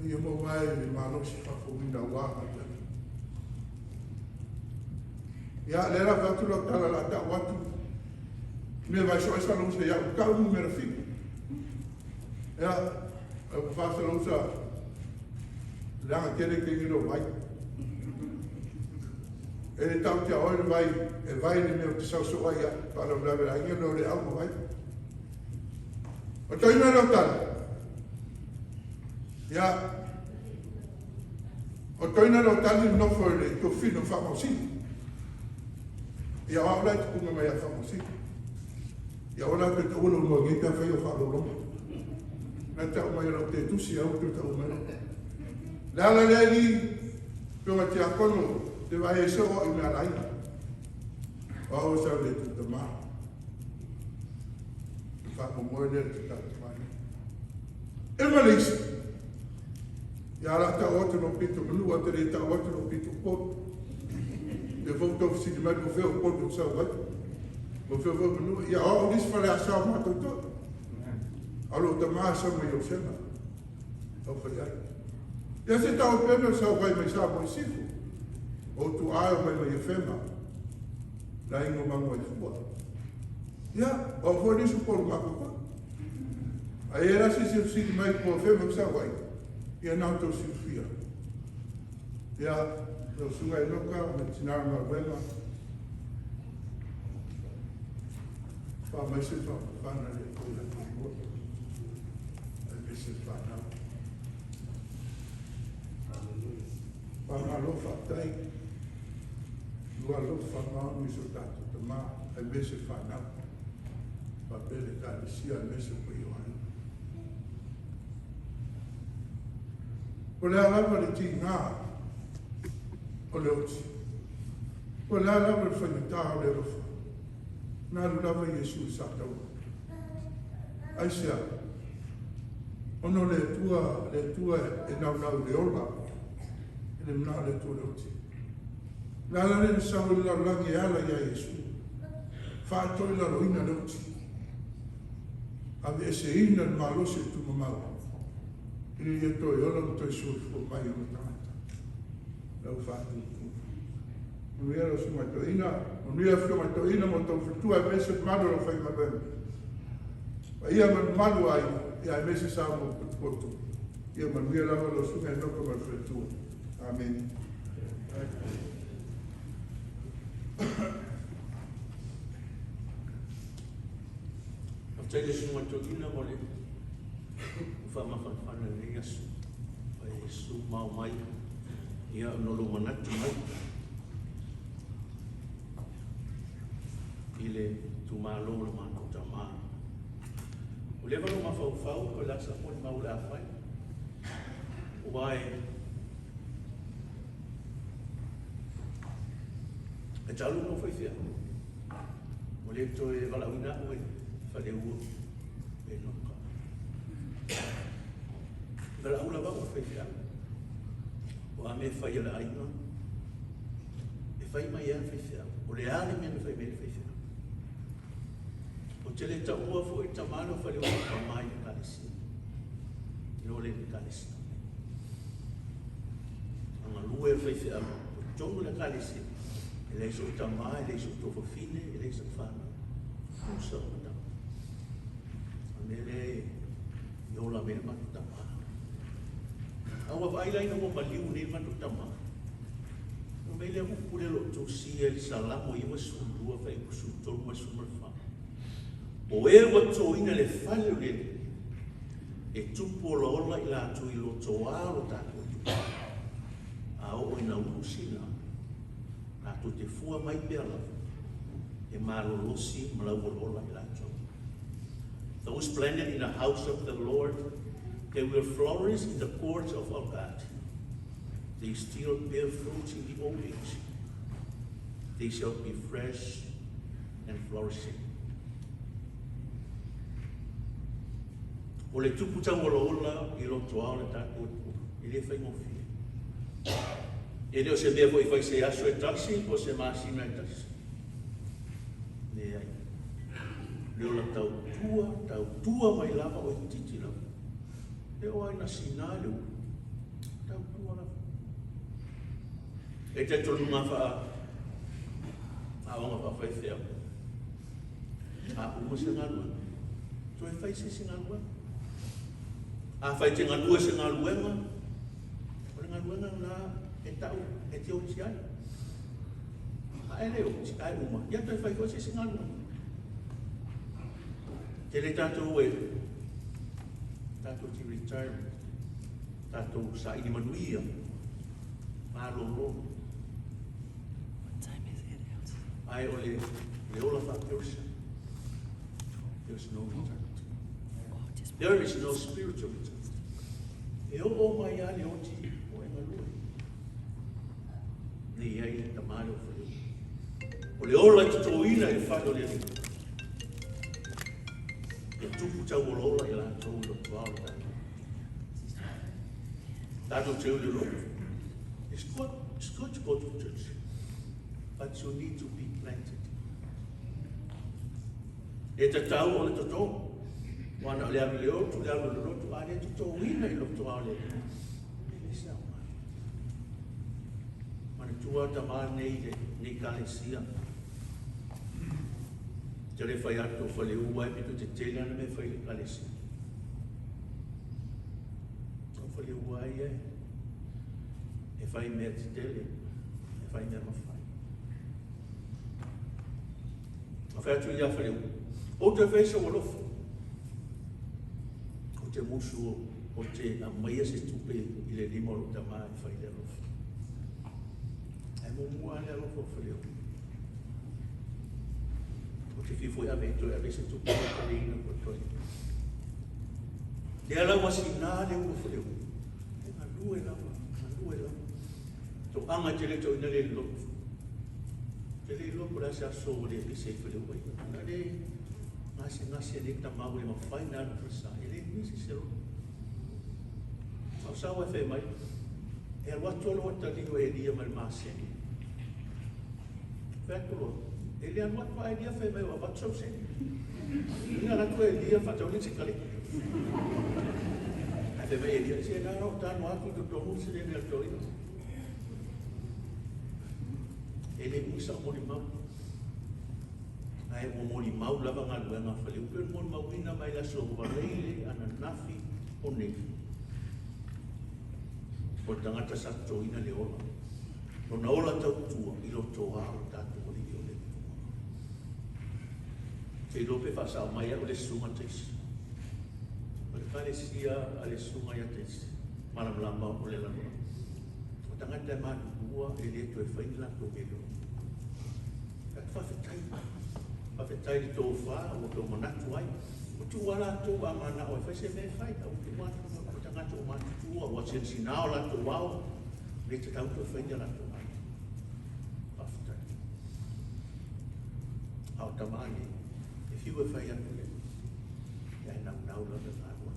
Ia mo vai le malosi whakowina waka. Ia le la whatu la tala la ta watu. Me vai so esa lo se ia u kau mu mera fiku. Ia, au whasa lo sa langa kere ke ngiro vai. E tau te aoe vai, e vai ni meo te sau so aia, para mlawe la inga no le au vai. O toi mea rau tala. Ia, o toi na rau tala no fo le to fino whamosini. Ia aula te kunga mai a whamosini. Ia ola te te ulo mo ngita whai o whalolonga. Na tau mai rau te tusi au te tau mai. Lala lea ni, pionga te akono, te vai e so i mea laina. Wao sa le te te maa. Whako moe lea te tatu mai. E malisi. Ia la ta ote no pito manua, te re ta ote no pito koto. E vautou si di mai ko veo koto sa wai. Ko veo manua. Ia o nis fale a sa mato to. Alo te maa sa mai o sena. Au whai ai. Ia se tau pena sa wai mai sa mai sifu. O tu aio mai mai e whema. La ingo mango i fua. Ia, o fo nisu polu mako kwa. A era si mai ko whema sa wai. Ia nau tau si fia. Ia, Lo sunga e loka, me tinara ma wema. Pa mai se fa, whana le koila kua. E me se whana. Pa ma lo whatai. Lua lo whana mi so tatu te ma. E me se whana. Pa pele ka le sia e me se pui o anu. O le alama le ti ngā. O le oti. O le alama le whanita o le rofa. Nā lulawa Yesu sa tau. Aisea. Ono le tua e nau le ola. E le mna le tua le oti. Nala le sao le laulangi e ala ia Yesu. Whātoi la roina le oti. Ave ese ina le malose tu mamau. Ili e toi ola mo toi sulfu mai o tamata. Lau whātu. Nuia lo suma to ina, nuia fio ma to ina mo to futua e mese madu lo fai mabem. Pa ia man madu ai, ia e mese sa mo putu. Ia man nuia lava lo suma e noko ma futua. Amen. After the suma to ina mo le, ufa ma whanwhana le yasu. Pa Yesu mau mai, ia nolo manatu mai. Ile tu malo lo mano tama. O leva lo mafau ko la sa pon maula fai. Why? E talu no foi fia. O le to e vala una o fa de u e no ka. Vala ula va o foi fia. O ame fai la ai no. E fai mai a foi fia. O le ale me fai me foi fia. O te le ta ua fo i tamano whare o ka mai i kalisi. I o le i kalisi. Anga lua e whai whia o tongu le kalisi. E leiso i tamai, e leiso i tofo fine, e leiso i whana. Usa o mata. A mele i ola mele matu tamai. Awa vailai na mo maliu ni matu tamai. No mele hukule lo to si e salamo i wasundua whai kusutolu wasundua whana. O e wato ina le fale o le e tupu o la ola i la atu i lo toa o tātou a o ina urusina tātou te fua mai pēla e malolosi malau o ola i la atu. Those planted in the house of the Lord, they will flourish in the courts of our God. They still bear fruit in the old age. They shall be fresh and flourishing. O le tupu tau ola i loto ao le tātou i le whai mowhia. E leo se mea fwoi whai se aso e tasi, o se maasina e tasi. Ne ai. Leo la tau tua mai lava o i titi lava. Leo ai na sina leo. Tau tua lava. E te tolu ngā wha a onga wha whai whea. A uma se ngā lua. So e whai se ngā lua. A whai te ngā lua se ngā luenga. O le ngā luenga nā e tau, e te oti ai. A e leo, si ai uma. Ia toi whai kose se ngā luenga. Te le tātou e, tātou ti retirement. Tātou sa ini manuia. Mālo lo. Ai o le ola whakeusa. There's no return. There is no spiritual return. E o mai ale o ti o e ngalua. Ni ai ta mai o whare. O le ola te tōina e whai o le rika. E tupu tau o lola e la tōu lo tuao le tātou. Tātou te ule lo. It's good to go to church. But you need to be planted. E te tau o le toto. Wana le avi leo, tu le avi leo, tu ale tu tō wina i loto ao le. E sa o mai. Mani tua ta maa nei le, nei kalesia. Te le whai ato whale ua e pitu te tele ana me whai le kalesia. O whale ua e e whai mea te tele. whea tu ia whaleu. O te whaisa o lofu. O te musu o te maia se tupe i le lima o lo tamaa i whaile lofu. Ai mua le lofu o whaleu. O te fifo i ave toi, ave se tupe o te leina o toi. Le ala wasi nā le ua whaleu. E ngā lue lama, ngā lue lama. Tō anga te le tau ina le lofu. Te le lofu la sa so o le pise i whaleu wai. Nga le ngase le tamau le mawhai nā na prasa. E le nisi se lo. Au sawa e whai mai. E alwa tolo o talingo e lia mai maaseni. Whai tolo. E le alwa pa e lia whai mai wa watsau seni. Ina rako e lia whatau ni se kale. A te mai e lia se nā rau tānu aku to tonu se le mea toi. E le musa mori mau. Ai o mori mau lava ngā lua ngā whale. Upe mori mau ina mai la so wareile ana nafi o nei. O tangata sa tō ina le ola. O na ola tau tua i lo tō ao tātou o li o le. Te lope whasao mai o le sunga teisi. O le kare sia a le sunga ia teisi. Maram lamba o le lanoa. O tangata e manu ua e le to e whainila tō melo. Ka whawhetai. Whawhetai li tō wha o tō manatu ai. O tu wala tō a mana o e whaise me whai. O te watu o tangata o matu tua. O asen sinao la tō wao. Le te tau tō whainila tō ai. Whawhetai. Ao tamani. E whiu e whai atu le. Ia e nau la me whāua.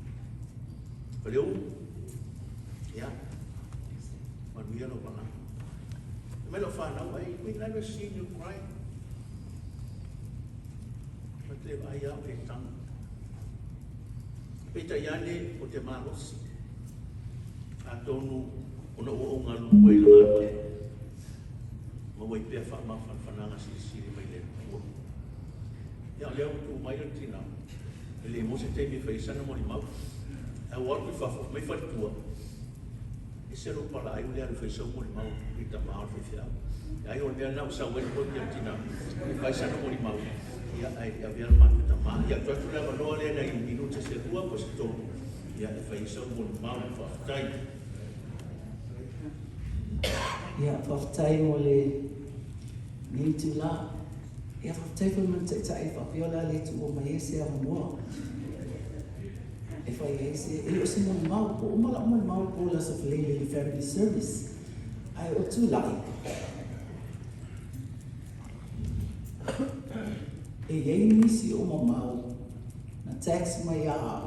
Paleu. Ia. Manuia no pana. Me lo whanau ai. We never seen you cry. Ma te ai au e tanga. Peta iane o te mārosi. A tonu ona o ngā lua i ngā. Ma wai pia whananga siri mai le. Ia leo tu mai o tina. E le mo se te me whaisana mori mau. A waru i whafo, mai wharitua. E se ro pala ai o lea rufai sau mori mau. I ta maa rufai whiau. Ai o lea nau sa wenu o tia tina. E whaisana mori mau. Ia ai a vea matu ta maa. Ia tuatu lea manoa lea na i minute se rua po se tō. Ia e whaisau mori mau i whaftai. Ia whaftai mo le mintu la. Ia whaftai po man te tai whawhiola le tu o mai ese a mua. E whai ese, e o se moni mau, po umala moni mau po la sa whalele le family service. Ai o tu lai. E iei nisi o mau, na tax mai a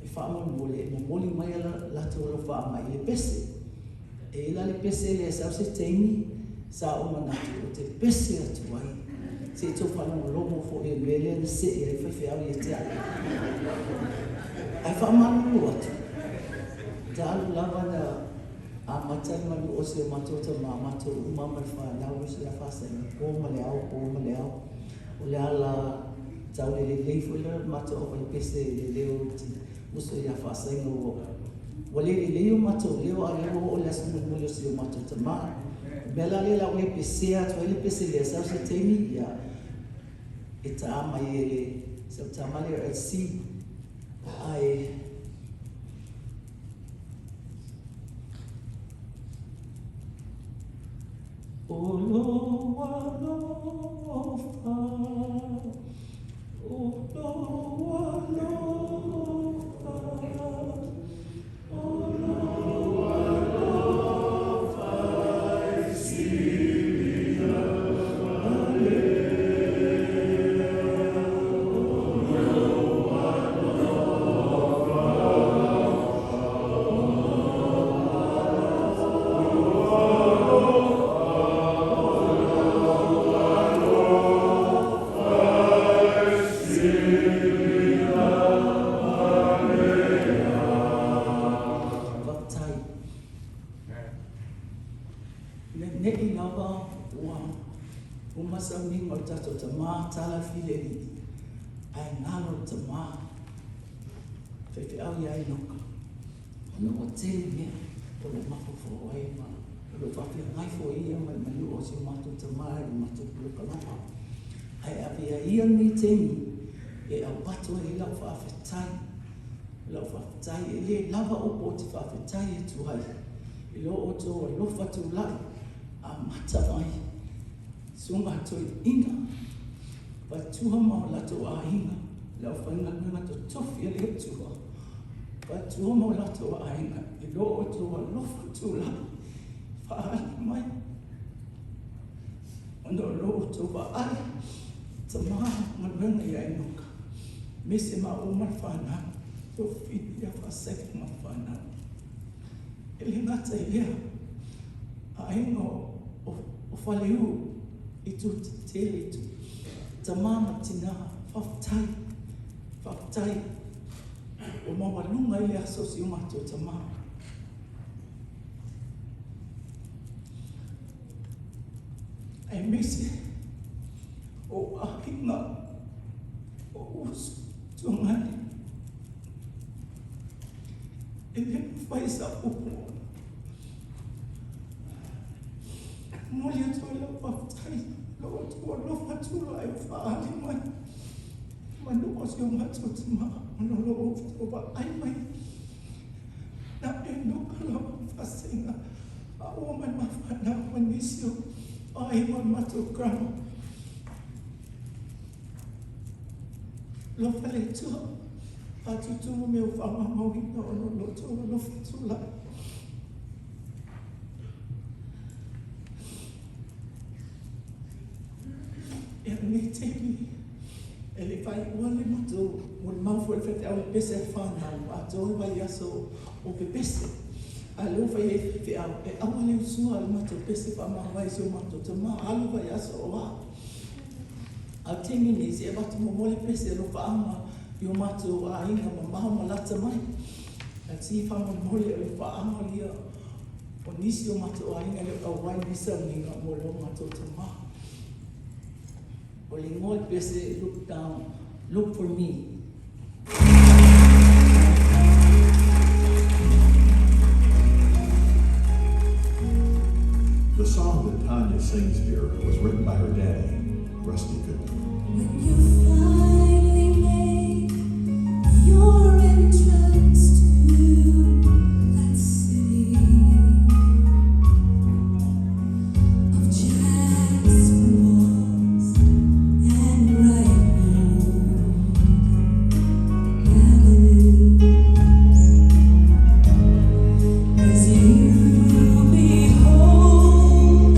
e whaamoni mole, mo moli mai la to lo wha mai le pese. E ila le pese le sa se teimi, sa o manatu o te pese atu ai. Se tō whanau lomo fo e mele na se e whaiwhi au i e te ai. Ai whaamanu atu. Ta alu lava na a matai manu o se matota ma mato umama i whanau se a whasai. O male au. O le ala tau le leifo le mato o whai pese le leo ti muso i a whasai ngō. Wale le leo mato leo a leo o le asu mulu se o matota ma. Bela le la we pesea to le pese le sa se temi ya eta ama ele se tamale at sea ai oh ai avea ia ni teni e au pato e lau whaafetai. Lau whaafetai e le lava opo o te whaafetai e tuhai. I lo o tō lofa tu lai a mata vai. Sunga toi inga. Pa tuha mao lato a inga. Lau whainga to tofi e le tuha. Pa tuha mao lato a inga. I lo o tō lofa tu lai. Whaali mai. Ono lo o tō whaali. Ta maa manuenga ia inoka. Mese ma o marwhanau. Tō whini a whaseki marwhanau. Ele ngata i lea. A ingo o whaleu i tu te tele tu. Ta mama tina whaftai. Whaftai. O mawalunga i lea sosi umato ta mama. Ai mese. O ahinga. O usu. Tungani. Ele faz sa upo. Mulher toda papai, lo fatula eu falo, mas não posso mais tomar, não lo vou ai mãe. Na endo kala fasinga, a woman mafana manisio, ai mama to grama. Lo falei tu, patu tu meu fama mau no lo to lo fatula. Ele vai wale mato o mau foi feito ao pese fana a toi vai aso o pese a lo vai fe ao e awale usua al mato pese fa ma vai so mato tama alu vai aso wa a tingi ni se batu mo mole pese lo fa ama yo mato a inga ma ma lata mai a si fa mo mole lo fa ama lia o nisi o mato a inga le au vai bisa ni mo lo mato tama. O lingol pese look down, look for me. The song that Tanya sings here was written by her daddy, Rusty Cooper. When you finally make your entrance to that city of jasper walls and bright avenues, as you behold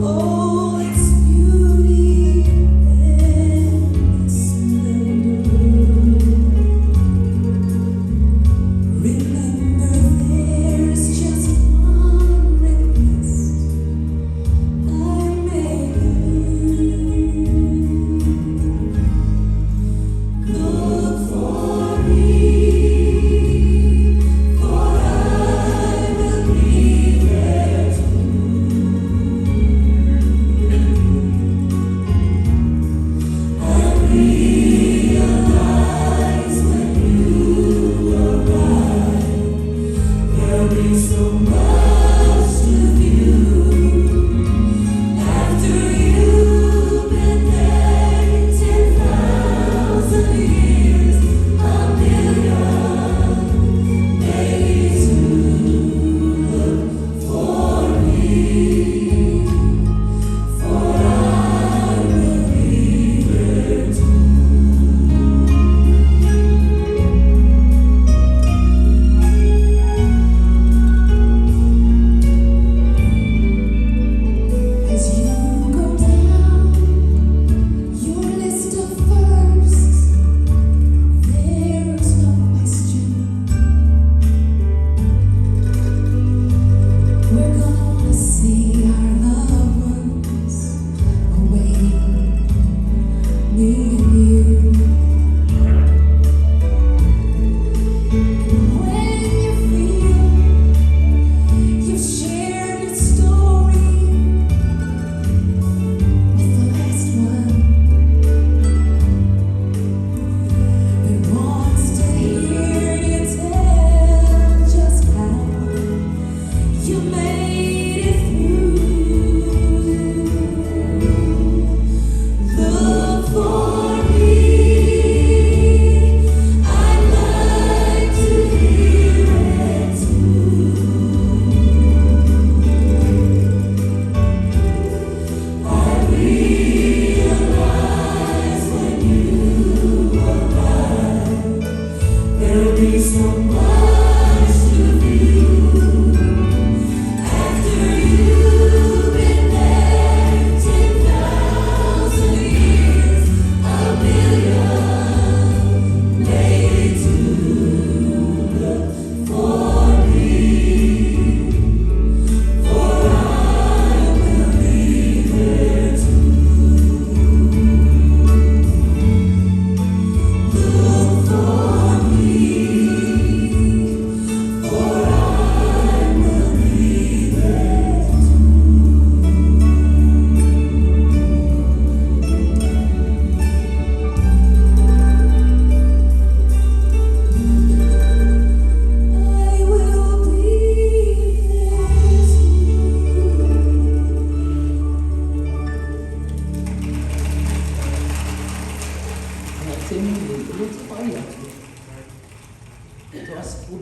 all its beauty and its splendor.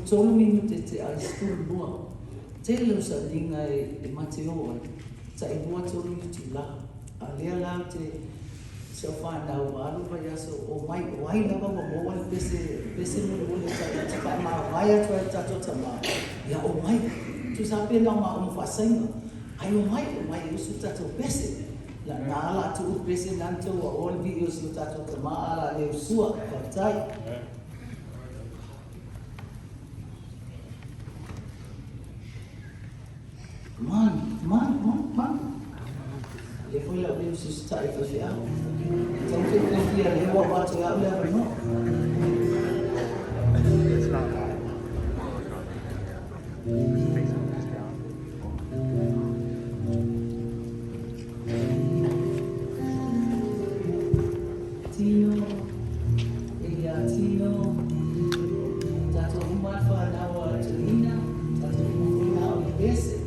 tolu minute te ai skulu lua. Te leo sa linga e mate o ai. Sa e bua tolu minuti la. A lea la te se o whanau alu pa yaso o mai o ai lava wa moa le pese mo le te wha ma vai atu e tato tama. Ia o mai, tu sa pena ma o mwhasainga. Ai o mai usu tato pese. La nala tu pese nanto wa o le vi usu tato tama ala le usua katai. Man. Le foi la vez está aí fazer algo. Então que eu queria ler o abaixo e abrir não. Tino, Tino, tato uma fala wa Tina, tato uma fala o bese.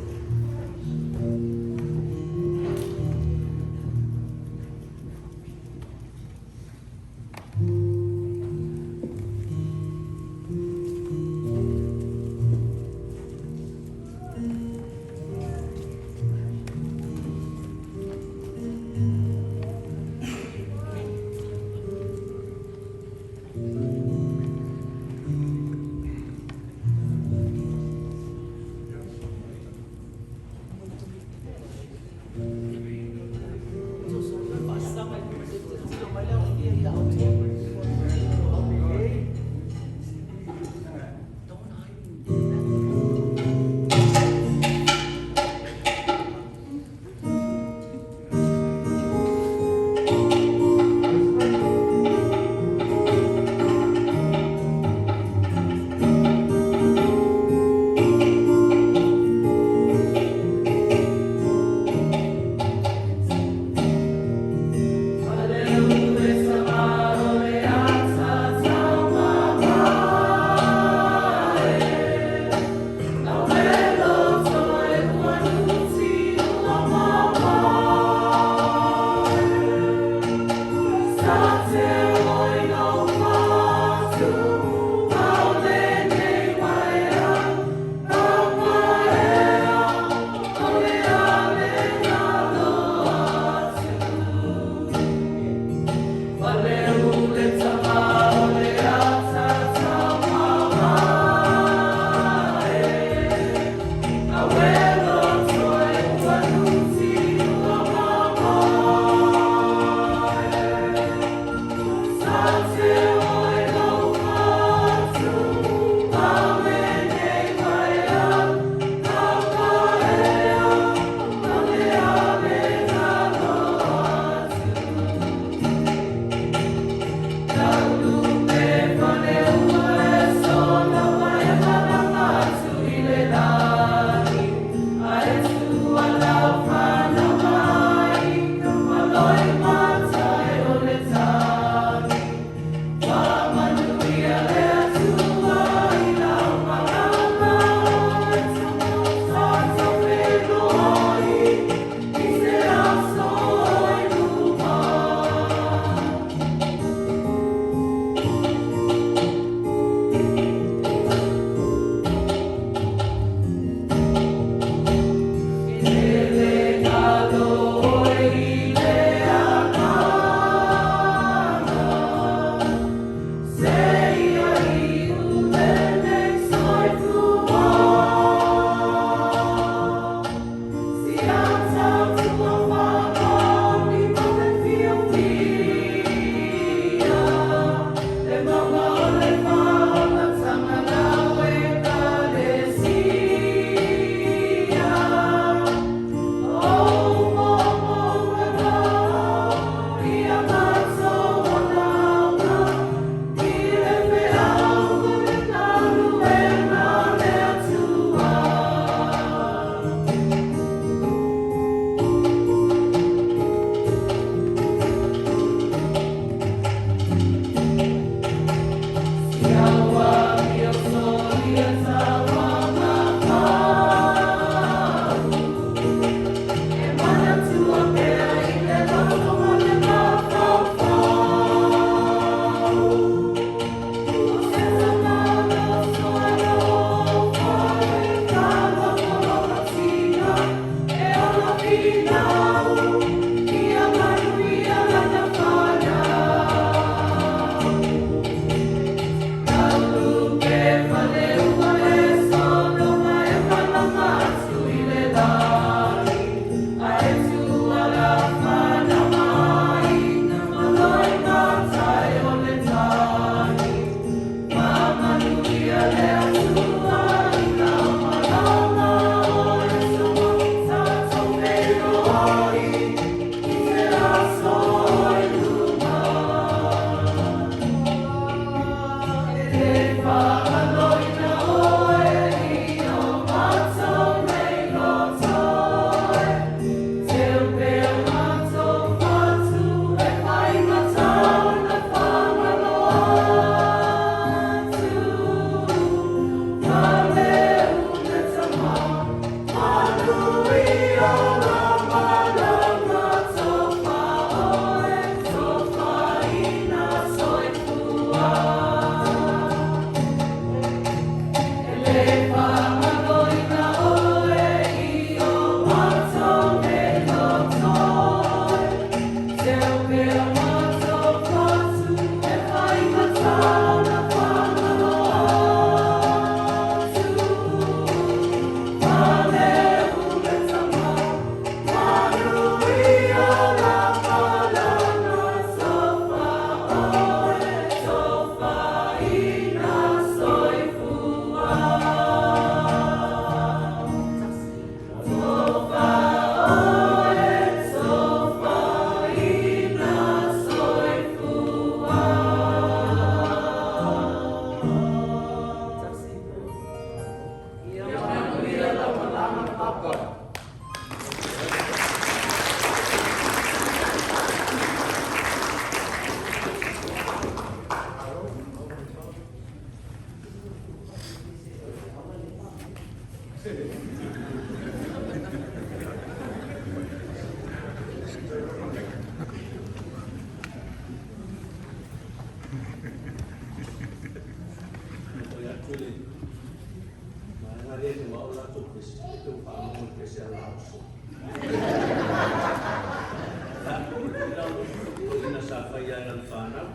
aso. Ina sa whaia e whanau.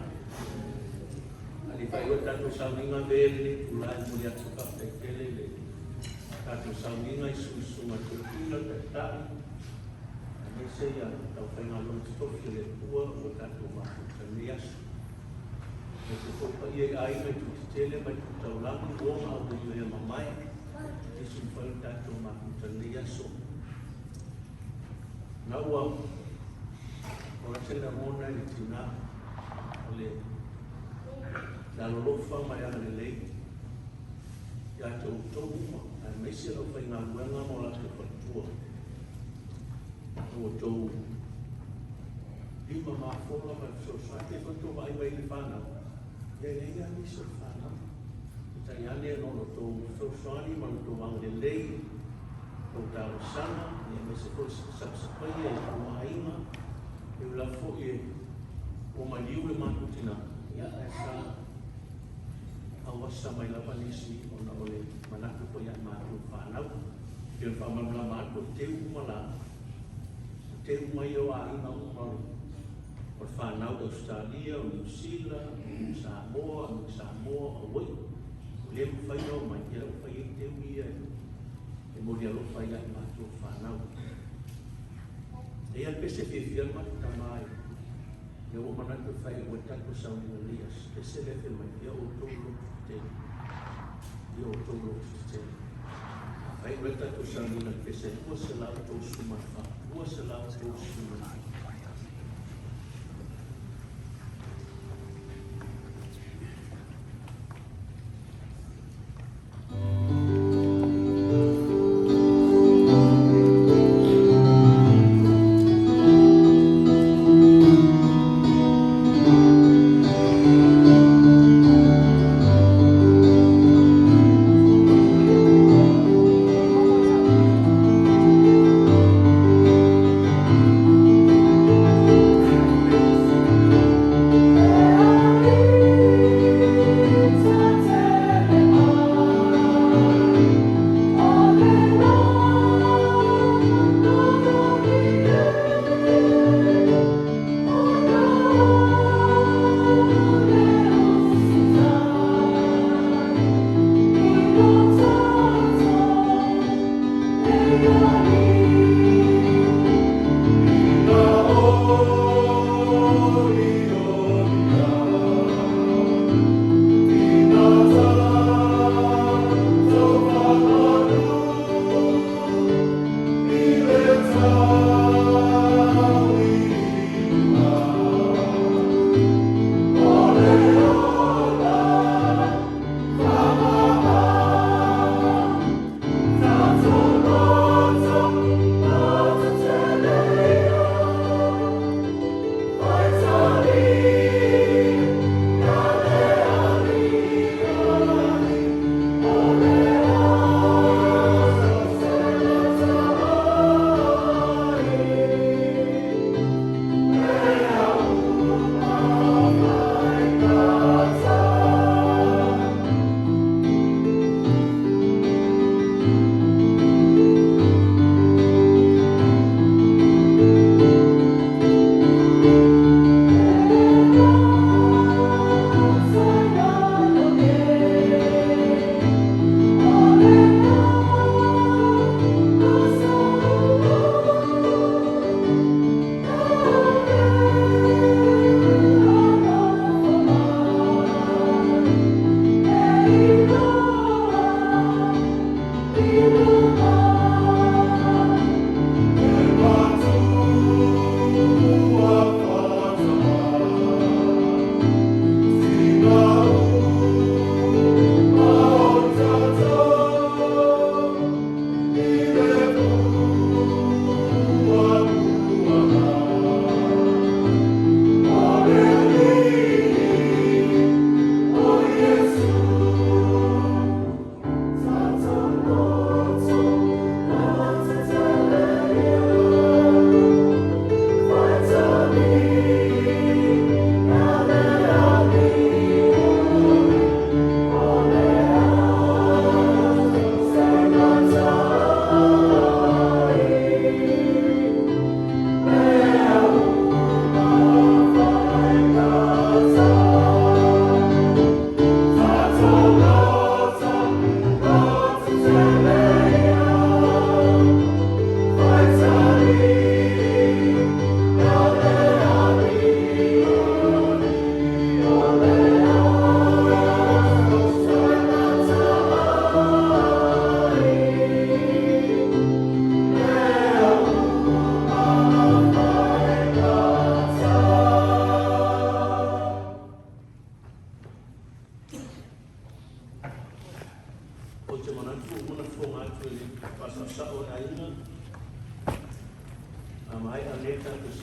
Ali whai o tātou sauninga vele, ulai muli atu ka whaikele le. Tātou sauninga i suisunga tūkina te tāi. Ane se ia, tau whainga lonti toki le ua o tātou mahuta ni asu. E se whopa ia i aina i tuki tele mai tutau langi wonga au i ue mamai. E su whai tātou mahuta ni asu. Na ua, ora tena mona i tina, o le na lolofa mai ana le lei. Ia te utoma, a mesi au whai ngā luenga mo la te whatua. O tau lima mawhora mai whasosa, te whatua mai mai le whanau. Ia ia miso whanau. Tai ane no tau whasoani ma le tau ang le lei. Tau tāra sana, ia mesi koi sapsapai e kua hainga. E ula fo e o maliu e makutina. Ia e sa awasa mai la panisi ona ole manatu ko ya matu whanau. Ia whamamla matu te umala. Te umai o a ina umari. O whanau Australia, o New Zealand, o Samoa, o Wai. O leo whai o mai, ia o whai e te uia e mori alo whai a matu whanau. E al pese whiwhia matu tamai. Ia o manatu whai o tato sauni o lias. Pese lefe mai, ia o tolo tutene. Ia o tolo tutene. Ai o tato sauni na pese, ua se lau tau sumafa. Ua se lau tau sumafa. Thank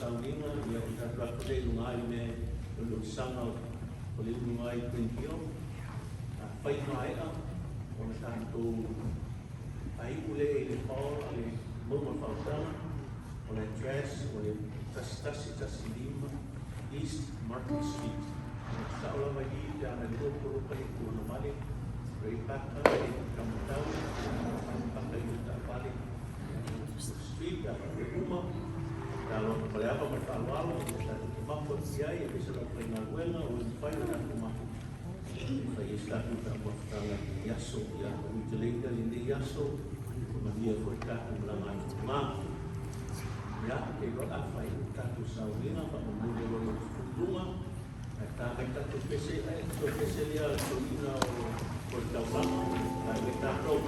saulinga, ia o tātou akore lungai me o lo sanga o le lungai Quintio. Whai noaea, o na tātou ai ule e le pao, le moma whautanga, o le dress, o le tasi lima, East Market Street. Sa ola mai i te ana leo koro kai kua male, rei paka, rei kamatau, paka i ta pale, street, a le uma, ta lo pale apa mai whaalwalo, ta te mako tiai, e pesa la pai ngā wenga, o i whai o nāku mako. Whai e statu ta mwafutanga yaso, ia o i te leita i ne yaso, ma via ko i tāku mlanga i te mā. Ia, e roa whai tātu sauringa, pa o mune o lo tunga, ta mai tātu pese, so pese lia so ina o tauranga, ta me tātou.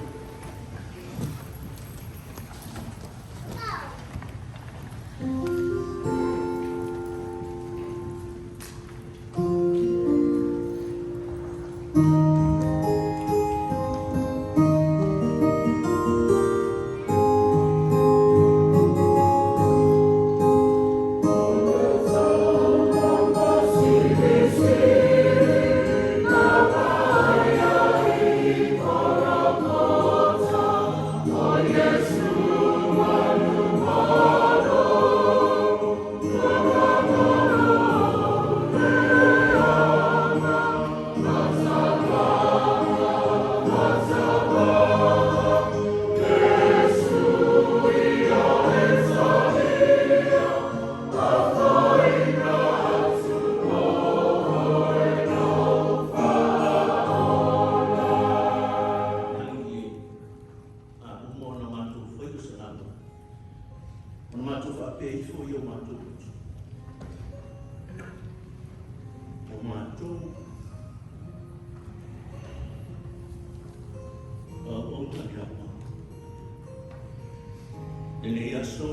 Ele aso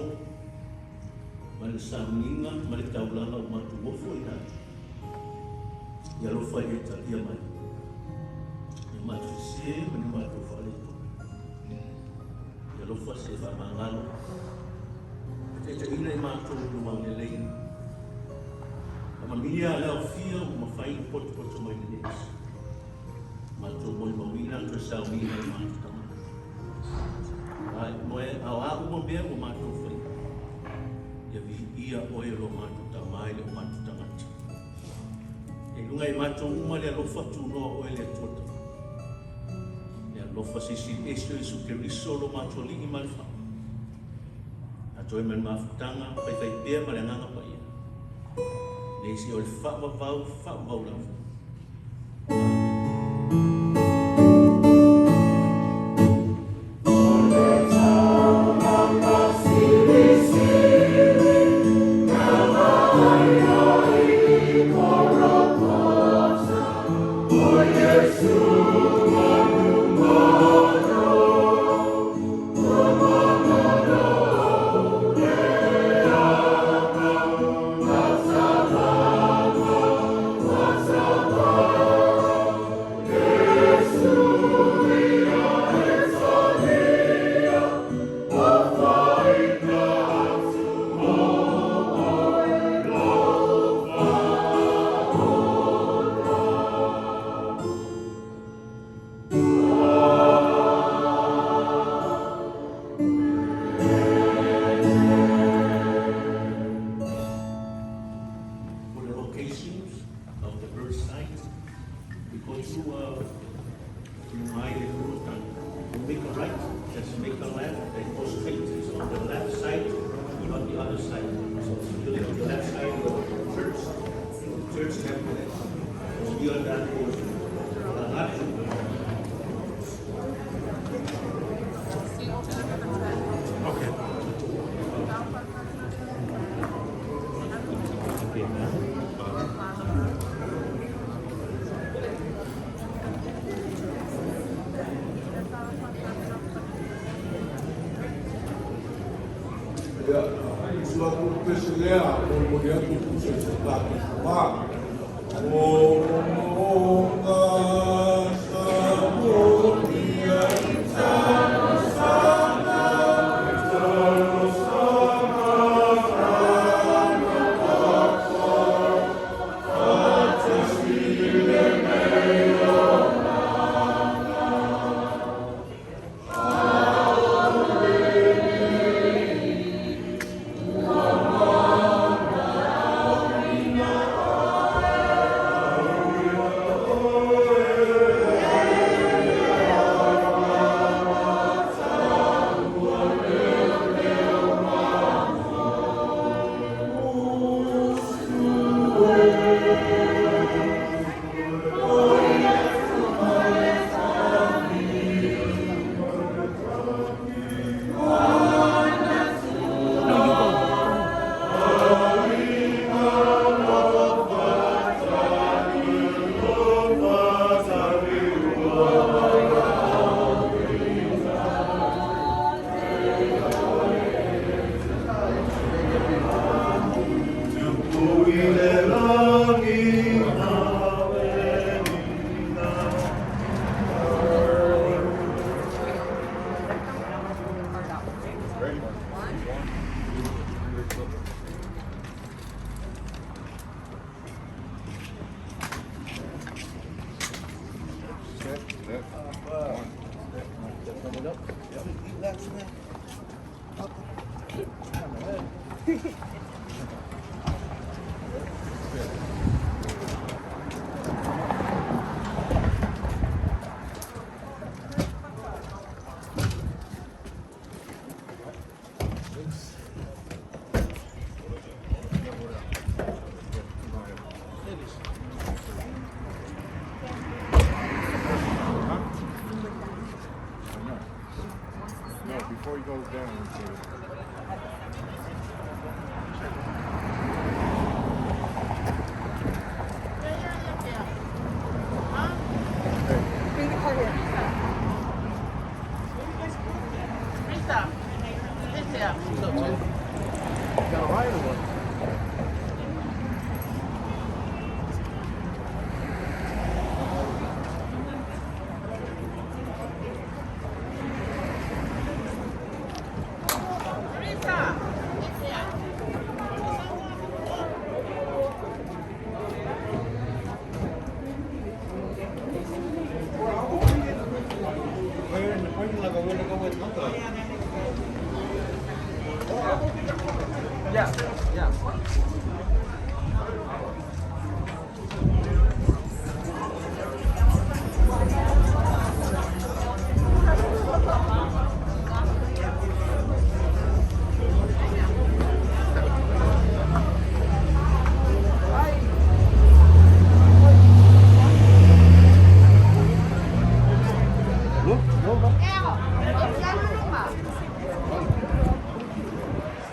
male sauninga male taulanga o matu mofo i natu. Ia lo fai e talia mai. Ia matu se mani matu whaleto. Ia lo fai se wha mangalo. Te te ina i matu luma le leina. Ama mia leo fia o mawhai poto poto mai ni nes. Matu moi mawina to sauninga i matu tamai. Moe au au mo bea o matu whai. Ia vi ia oe lo matu tamai le o matu tamati. E lunga i matu uma le alofa tunoa oe le tota. Le alofa sisi esio isu ke risolo matu li i malfa. A toi men mafutanga, pai fai pia ma le nganga pa ia. Le isi o le whau lau. Sana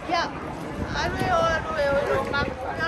Ya, ano yun?